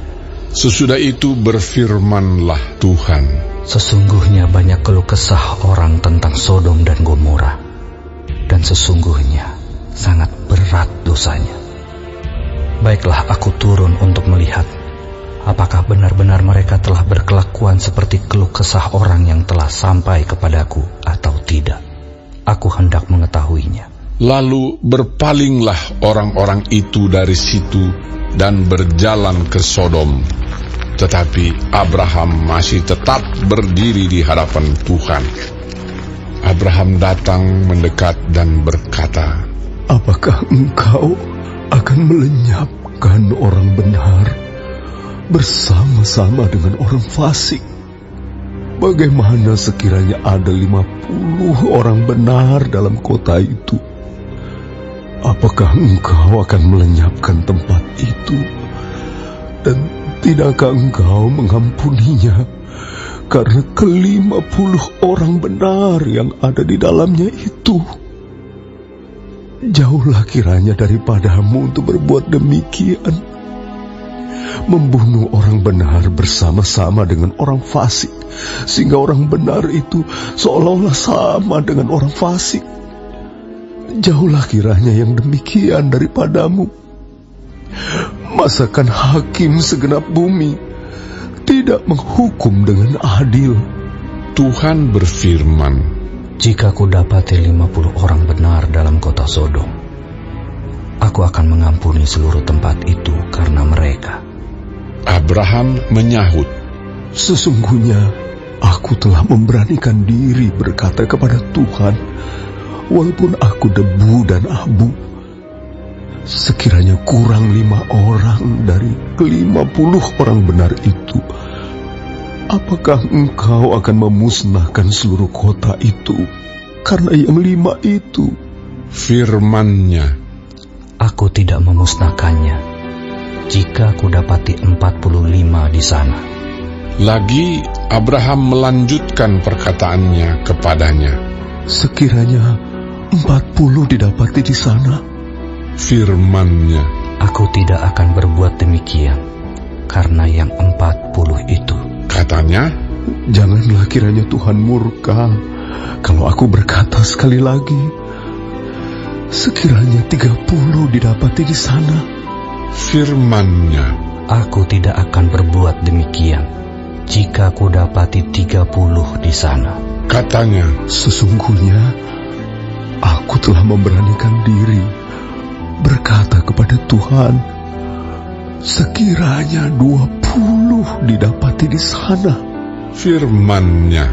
Sesudah itu berfirmanlah Tuhan, sesungguhnya banyak keluh kesah orang tentang Sodom dan Gomora, dan sesungguhnya sangat berat dosanya. Baiklah, aku turun untuk melihat apakah benar-benar mereka telah berkelakuan seperti keluh kesah orang yang telah sampai kepadaku atau tidak. Aku hendak mengetahuinya. Lalu berpalinglah orang-orang itu dari situ dan berjalan ke Sodom. Tetapi Abraham masih tetap berdiri di hadapan Tuhan. Abraham datang mendekat dan berkata, apakah engkau akan melenyapkan orang benar bersama-sama dengan orang fasik? Bagaimana sekiranya ada 50 orang benar dalam kota itu? Apakah engkau akan melenyapkan tempat itu? Dan tidakkah engkau mengampuninya karena ke-50 orang benar yang ada di dalamnya itu? Jauhlah kiranya daripadamu untuk berbuat demikian, membunuh orang benar bersama-sama dengan orang fasik, sehingga orang benar itu seolah-olah sama dengan orang fasik. Jauhlah kiranya yang demikian daripadamu. Masakan hakim segenap bumi tidak menghukum dengan adil? Tuhan berfirman, jika ku dapati 50 orang benar dalam kota Sodom, aku akan mengampuni seluruh tempat itu karena mereka. Abraham menyahut, sesungguhnya aku telah memberanikan diri berkata kepada Tuhan, walaupun aku debu dan abu, sekiranya kurang 5 orang dari ke-50 orang benar itu, apakah engkau akan memusnahkan seluruh kota itu karena yang 5 itu? Firman-Nya, aku tidak memusnahkannya jika ku dapati 45 di sana. Lagi Abraham melanjutkan perkataannya kepadanya, sekiranya 40 didapati di sana? Firman-Nya, aku tidak akan berbuat demikian karena yang 40 itu. Katanya, janganlah kiranya Tuhan murka kalau aku berkata sekali lagi, sekiranya 30 didapati di sana. Firman-Nya, aku tidak akan berbuat demikian jika ku dapati 30 di sana. Katanya, sesungguhnya aku telah memberanikan diri berkata kepada Tuhan, sekiranya 20 didapati di sana. Firman-Nya,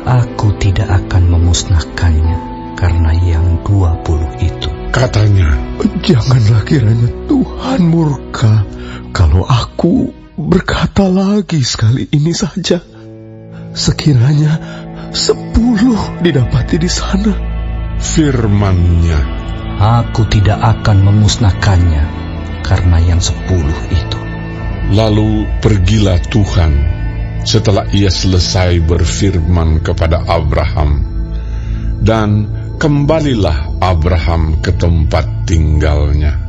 aku tidak akan memusnahkannya karena yang 20 itu. Katanya, janganlah kiranya Tuhan murka kalau aku berkata lagi sekali ini saja, sekiranya 10 didapati di sana. Firman-Nya, aku tidak akan memusnahkannya karena yang 10 itu. Lalu pergilah Tuhan setelah ia selesai berfirman kepada Abraham, dan kembalilah Abraham ke tempat tinggalnya.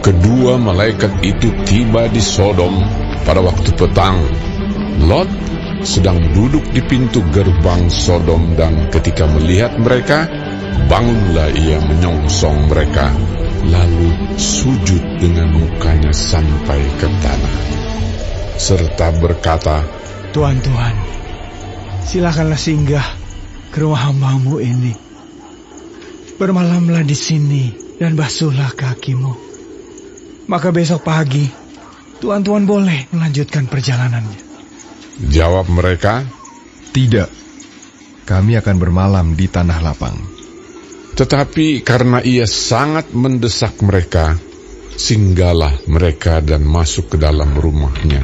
Kedua malaikat itu tiba di Sodom pada waktu petang. Lot sedang duduk di pintu gerbang Sodom, dan ketika melihat mereka, bangunlah ia menyongsong mereka, lalu sujud dengan mukanya sampai ke tanah, serta berkata, Tuhan, silakanlah singgah ke rumah hamba-Mu ini. Bermalamlah di sini dan basuhlah kakimu. Maka besok pagi, Tuhan boleh melanjutkan perjalanannya. Jawab mereka, tidak, kami akan bermalam di tanah lapang. Tetapi karena ia sangat mendesak mereka, singgahlah mereka dan masuk ke dalam rumahnya.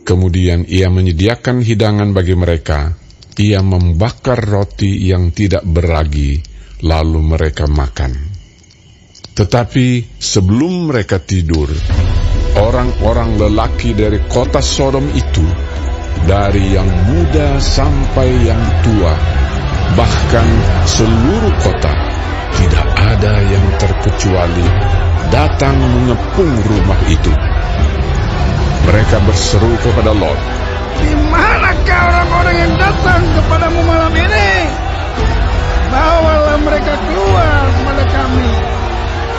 Kemudian ia menyediakan hidangan bagi mereka. Ia membakar roti yang tidak beragi, lalu mereka makan. Tetapi sebelum mereka tidur, orang-orang lelaki dari kota Sodom itu, dari yang muda sampai yang tua, bahkan seluruh kota, tidak ada yang terkecuali, datang mengepung rumah itu. Mereka berseru kepada Lot, "Di manakah orang-orang yang datang kepadamu malam ini? Bawalah mereka keluar kepada kami,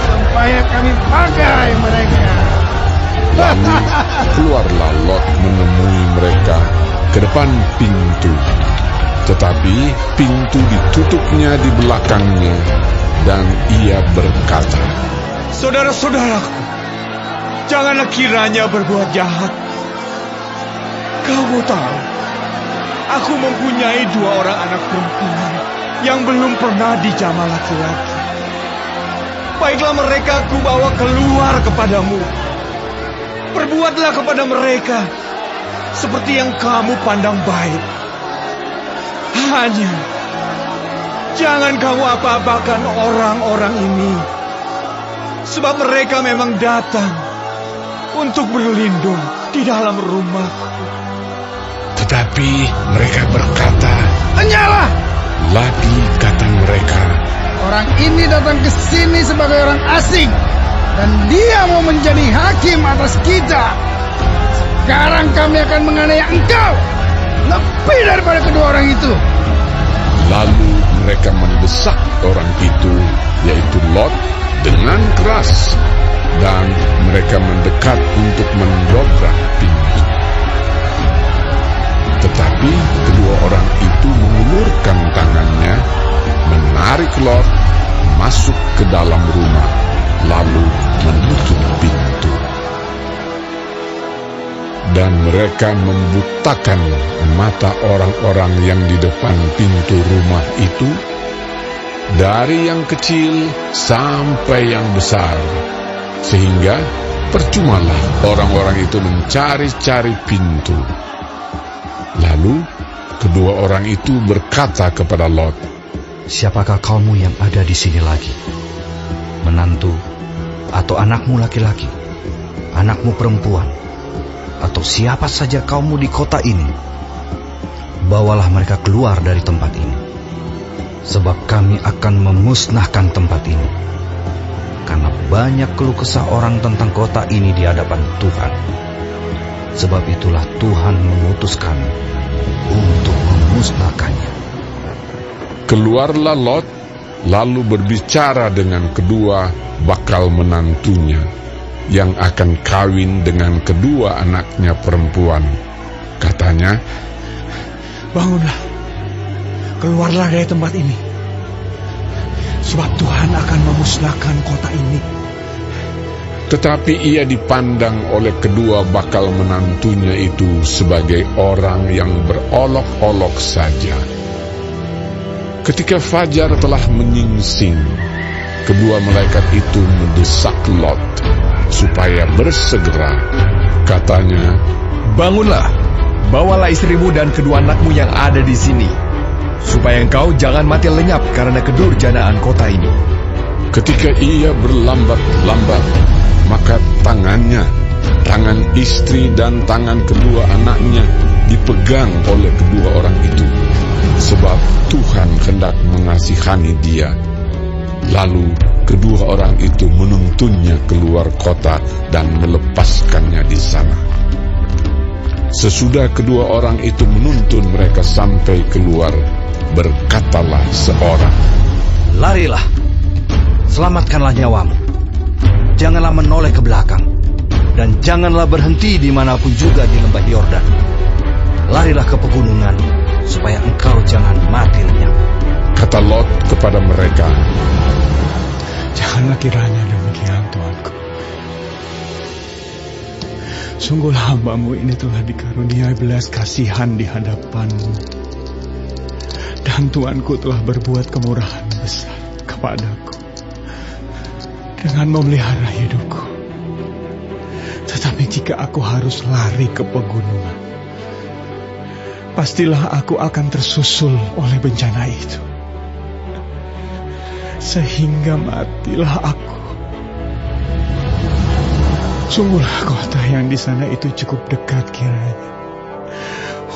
supaya kami pakai mereka." Lalu keluarlah Lot menemui mereka ke depan pintu. Tetapi pintu ditutupnya di belakangnya, dan ia berkata, "Saudara-saudaraku, janganlah kiranya berbuat jahat. Kamu tahu, aku mempunyai 2 orang anak perempuan yang belum pernah dijamah laki-laki. Baiklah mereka aku bawa keluar kepadamu. Perbuatlah kepada mereka seperti yang kamu pandang baik. Hanya jangan kamu apa-apakan orang-orang ini, sebab mereka memang datang untuk berlindung di dalam rumahku." Tetapi mereka berkata, "Hanyalah," lagi kata mereka, "orang ini datang ke sini sebagai orang asing, dan dia mau menjadi hakim atas kita. Sekarang kami akan menganiaya engkau lebih daripada kedua orang itu." Lalu mereka mendesak orang itu, yaitu Lot, dengan keras, dan mereka mendekat untuk mendobrak pintu. Tetapi kedua orang itu mengulurkan tangannya, menarik Lot masuk ke dalam rumah, lalu menutup pintu. Dan mereka membutakan mata orang-orang yang di depan pintu rumah itu, dari yang kecil sampai yang besar, sehingga percumalah orang-orang itu mencari-cari pintu. Lalu kedua orang itu berkata kepada Lot, "Siapakah kamu yang ada di sini lagi? Menantu atau anakmu laki-laki, anakmu perempuan, atau siapa saja kamu di kota ini? Bawalah mereka keluar dari tempat ini, sebab kami akan memusnahkan tempat ini, karena banyak keluh kesah orang tentang kota ini di hadapan Tuhan. Sebab itulah Tuhan mengutus kami untuk memusnahkannya." Keluarlah Lot, lalu berbicara dengan kedua bakal menantunya, yang akan kawin dengan kedua anaknya perempuan. Katanya, "Bangunlah, keluarlah dari tempat ini, sebab Tuhan akan memusnahkan kota ini." Tetapi ia dipandang oleh kedua bakal menantunya itu sebagai orang yang berolok-olok saja. Ketika fajar telah menyingsing, kedua malaikat itu mendesak Lot supaya bersegera. Katanya, "Bangunlah, bawalah istrimu dan kedua anakmu yang ada di sini, supaya engkau jangan mati lenyap karena kedurjanaan kota ini." Ketika ia berlambat-lambat, maka tangannya, tangan istri dan tangan kedua anaknya dipegang oleh kedua orang itu, sebab Tuhan hendak mengasihani dia. Lalu kedua orang itu menuntunnya keluar kota dan melepaskannya di sana. Sesudah kedua orang itu menuntun mereka sampai keluar, berkatalah seorang, "Larilah, selamatkanlah nyawamu. Janganlah menoleh ke belakang, dan janganlah berhenti dimanapun juga di lembah Yordan. Larilah ke pegunungan, supaya engkau jangan mati lenyap." Kata Lot kepada mereka, "Janganlah kiranya demikian, Tuanku. Sungguh hamba-Mu ini telah dikaruniai belas kasihan di hadapan-Mu, dan Tuanku telah berbuat kemurahan besar kepadaku. dengan memelihara hidupku. Tetapi jika aku harus lari ke pegunungan, pastilah aku akan tersusul oleh bencana itu, sehingga matilah aku. Sungguhlah kota yang di sana itu cukup dekat kiranya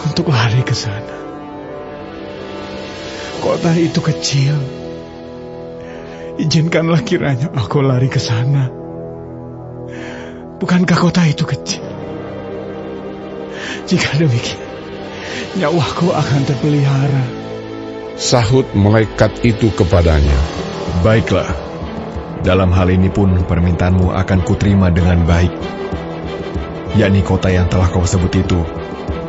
untuk lari ke sana. Kota itu kecil. Izinkanlah kiranya aku lari ke sana. Bukankah kota itu kecil? Jika demikian, nyawaku akan terpelihara. Sahut malaikat itu kepadanya, Baiklah, dalam hal ini pun permintaanmu akan kuterima dengan baik. Yakni kota yang telah kau sebut itu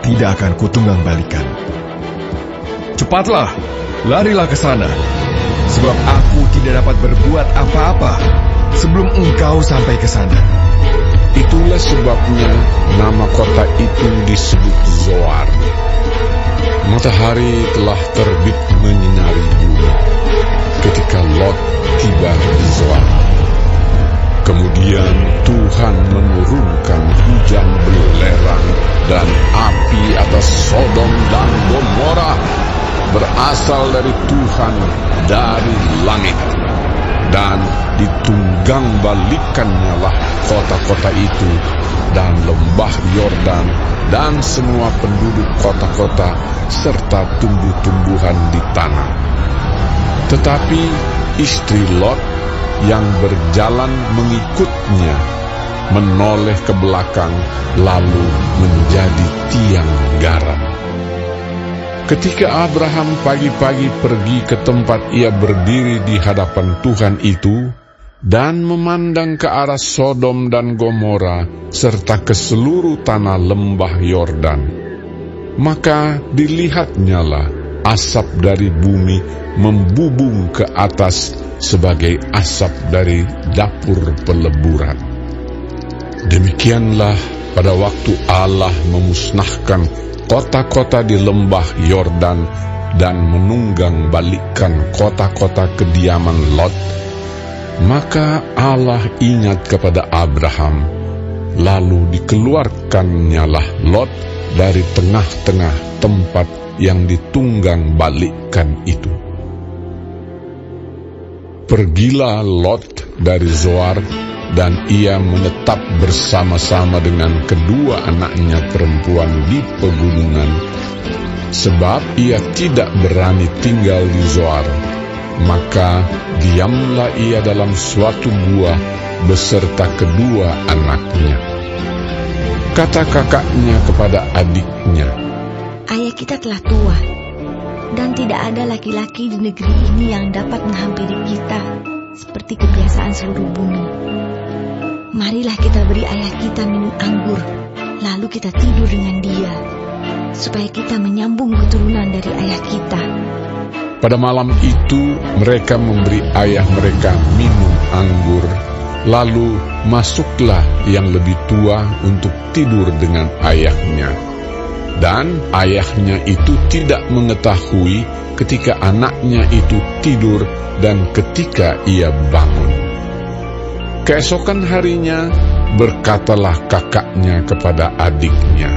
tidak akan kutunggang balikan. Cepatlah, larilah ke sana, sebab aku tidak dapat berbuat apa-apa sebelum engkau sampai ke sana. Itulah sebabnya nama kota itu disebut Zoar. Matahari telah terbit menyinari bumi ketika Lot tiba di Zoar. Kemudian Tuhan menurunkan hujan belerang dan api atas Sodom dan Gomora, berasal dari Tuhan dari langit. Dan ditunggang balikannya lah kota-kota itu dan lembah Yordan dan semua penduduk kota-kota serta tumbuh-tumbuhan di tanah. Tetapi istri Lot yang berjalan mengikutnya menoleh ke belakang lalu menjadi tiang garam. Ketika Abraham pagi-pagi pergi ke tempat ia berdiri di hadapan Tuhan itu dan memandang ke arah Sodom dan Gomora serta ke seluruh tanah lembah Yordan, maka dilihatnyalah asap dari bumi membubung ke atas sebagai asap dari dapur peleburan. Demikianlah pada waktu Allah memusnahkan kota-kota di lembah Yordan dan menunggang balikkan kota-kota kediaman Lot, maka Allah ingat kepada Abraham, lalu dikeluarkannyalah Lot dari tengah-tengah tempat yang ditunggang balikkan itu. Pergilah Lot dari Zoar, dan ia menetap bersama-sama dengan kedua anaknya perempuan di pegunungan, sebab ia tidak berani tinggal di Zoar. Maka diamlah ia dalam suatu gua beserta kedua anaknya. Kata kakaknya kepada adiknya, Ayah kita telah tua, dan tidak ada laki-laki di negeri ini yang dapat menghampiri kita seperti kebiasaan seluruh bumi. Marilah kita beri ayah kita minum anggur, lalu kita tidur dengan dia, supaya kita menyambung keturunan dari ayah kita. Pada malam itu mereka memberi ayah mereka minum anggur, lalu masuklah yang lebih tua untuk tidur dengan ayahnya. Dan ayahnya itu tidak mengetahui ketika anaknya itu tidur dan ketika ia bangun. Keesokan harinya berkatalah kakaknya kepada adiknya,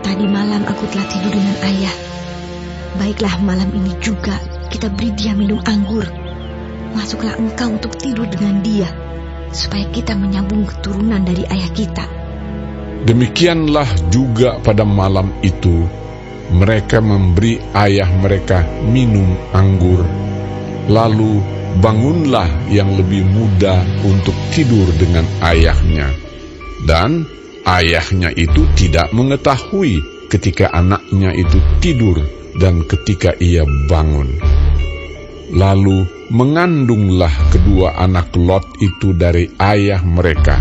Tadi malam aku telah tidur dengan ayah. Baiklah malam ini juga kita beri dia minum anggur. Masuklah engkau untuk tidur dengan dia, supaya kita menyambung keturunan dari ayah kita. Demikianlah juga pada malam itu mereka memberi ayah mereka minum anggur, lalu bangunlah yang lebih muda untuk tidur dengan ayahnya. Dan ayahnya itu tidak mengetahui ketika anaknya itu tidur dan ketika ia bangun. Lalu mengandunglah kedua anak Lot itu dari ayah mereka.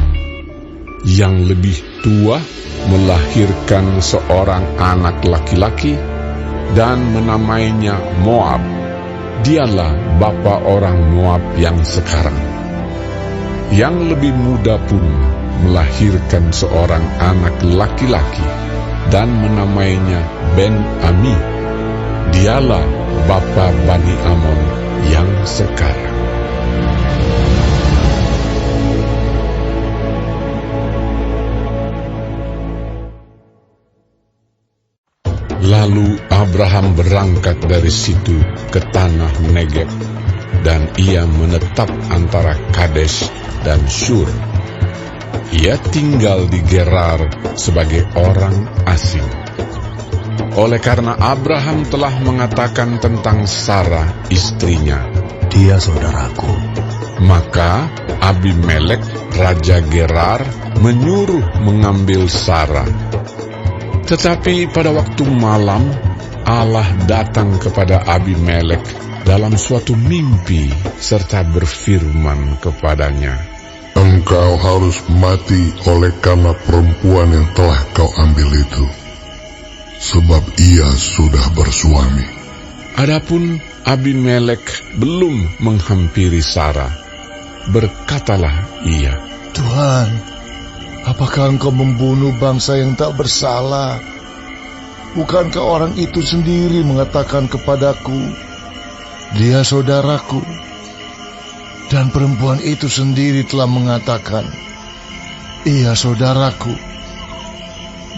Yang lebih tua melahirkan seorang anak laki-laki dan menamainya Moab. Dialah bapa orang Moab yang sekarang. Yang lebih muda pun melahirkan seorang anak laki-laki dan menamainya Ben-Ami. Dialah bapa Bani Amon yang sekarang. Lalu Abraham berangkat dari situ ke tanah Negeb, dan ia menetap antara Kades dan Shur. Ia tinggal di Gerar sebagai orang asing. Oleh karena Abraham telah mengatakan tentang Sarah istrinya, "Dia saudaraku," maka Abimelek, raja Gerar, menyuruh mengambil Sarah. Tetapi pada waktu malam, Allah datang kepada Abimelek dalam suatu mimpi serta berfirman kepadanya, "Engkau harus mati oleh karena perempuan yang telah kau ambil itu, sebab ia sudah bersuami." Adapun Abimelek belum menghampiri Sarah. Berkatalah ia, "Tuhan, apakah engkau membunuh bangsa yang tak bersalah? Bukankah orang itu sendiri mengatakan kepadaku, 'Dia saudaraku'? Dan perempuan itu sendiri telah mengatakan, 'Ia saudaraku.'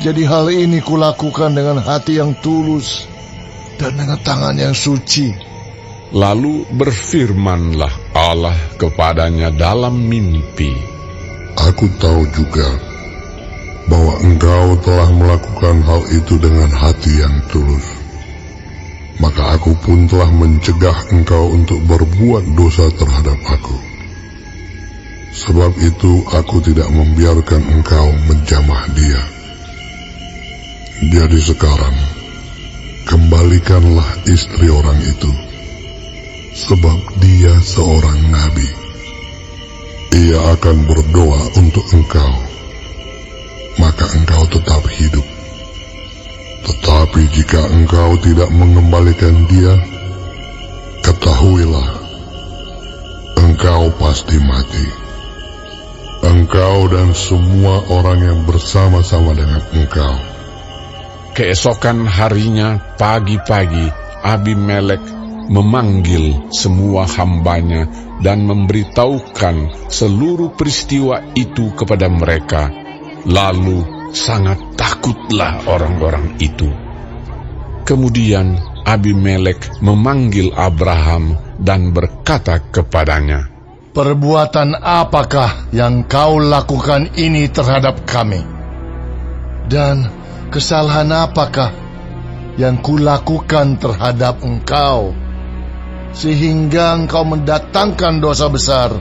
Jadi hal ini kulakukan dengan hati yang tulus dan dengan tangan yang suci." Lalu berfirmanlah Allah kepadanya dalam mimpi, "Aku tahu juga bahwa engkau telah melakukan hal itu dengan hati yang tulus. Maka aku pun telah mencegah engkau untuk berbuat dosa terhadap aku. Sebab itu aku tidak membiarkan engkau menjamah dia. Jadi sekarang, kembalikanlah istri orang itu, sebab dia seorang nabi. Ia akan berdoa untuk engkau, maka engkau tetap hidup. Tetapi jika engkau tidak mengembalikan dia, ketahuilah, engkau pasti mati. Engkau dan semua orang yang bersama-sama dengan engkau." Keesokan harinya pagi-pagi, Abimelek memanggil semua hambanya dan memberitahukan seluruh peristiwa itu kepada mereka. Lalu sangat takutlah orang-orang itu. Kemudian Abimelek memanggil Abraham dan berkata kepadanya, "Perbuatan apakah yang kau lakukan ini terhadap kami? Dan kesalahan apakah yang kulakukan terhadap engkau, sehingga engkau mendatangkan dosa besar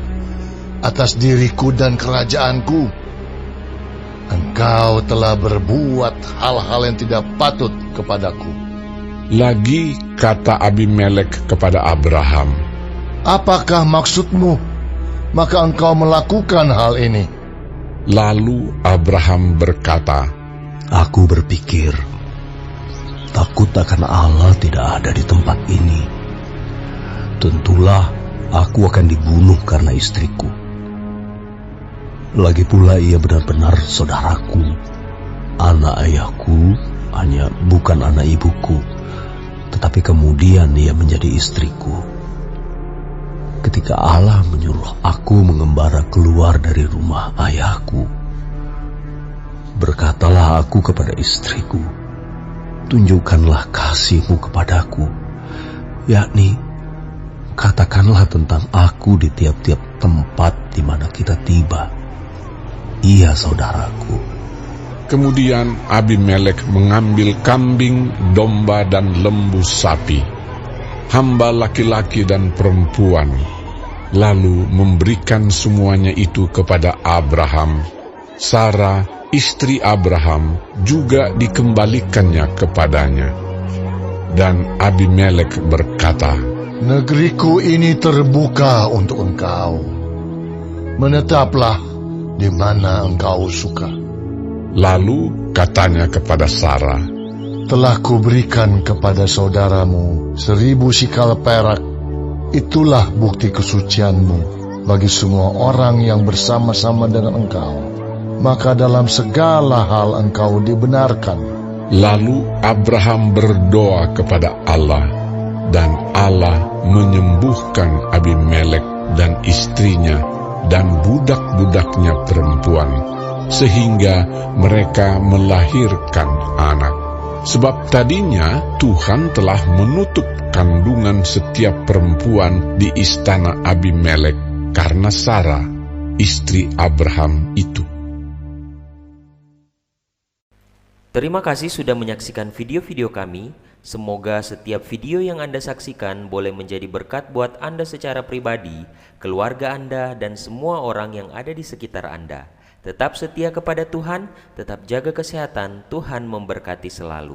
atas diriku dan kerajaanku? Engkau telah berbuat hal-hal yang tidak patut kepadaku." Lagi kata Abimelek kepada Abraham, "Apakah maksudmu, maka engkau melakukan hal ini?" Lalu Abraham berkata, "Aku berpikir, takut akan Allah tidak ada di tempat ini. Tentulah aku akan dibunuh karena istriku. Lagi pula ia benar-benar saudaraku. Anak ayahku hanya bukan anak ibuku, tetapi kemudian ia menjadi istriku. Ketika Allah menyuruh aku mengembara keluar dari rumah ayahku, berkatalah aku kepada istriku, 'Tunjukkanlah kasih-Mu kepadaku, yakni katakanlah tentang aku di tiap-tiap tempat di mana kita tiba. Ia saudaraku.' Kemudian Abimelek mengambil kambing, domba, dan lembu sapi, hamba laki-laki dan perempuan, lalu memberikan semuanya itu kepada Abraham. Sarah, istri Abraham, juga dikembalikannya kepadanya. Dan Abimelek berkata, "Negeriku ini terbuka untuk engkau. Menetaplah di mana engkau suka." Lalu katanya kepada Sarah, "Telah kuberikan kepada saudaramu 1000 sikal perak. Itulah bukti kesucianmu bagi semua orang yang bersama-sama dengan engkau. Maka dalam segala hal engkau dibenarkan." Lalu Abraham berdoa kepada Allah, dan Allah menyembuhkan Abimelek dan istrinya dan budak-budaknya perempuan, sehingga mereka melahirkan anak. Sebab tadinya Tuhan telah menutup kandungan setiap perempuan di istana Abimelek karena Sarah, istri Abraham itu. Terima kasih sudah menyaksikan video-video kami. Semoga setiap video yang Anda saksikan boleh menjadi berkat buat Anda secara pribadi, keluarga Anda, dan semua orang yang ada di sekitar Anda. Tetap setia kepada Tuhan, tetap jaga kesehatan, Tuhan memberkati selalu.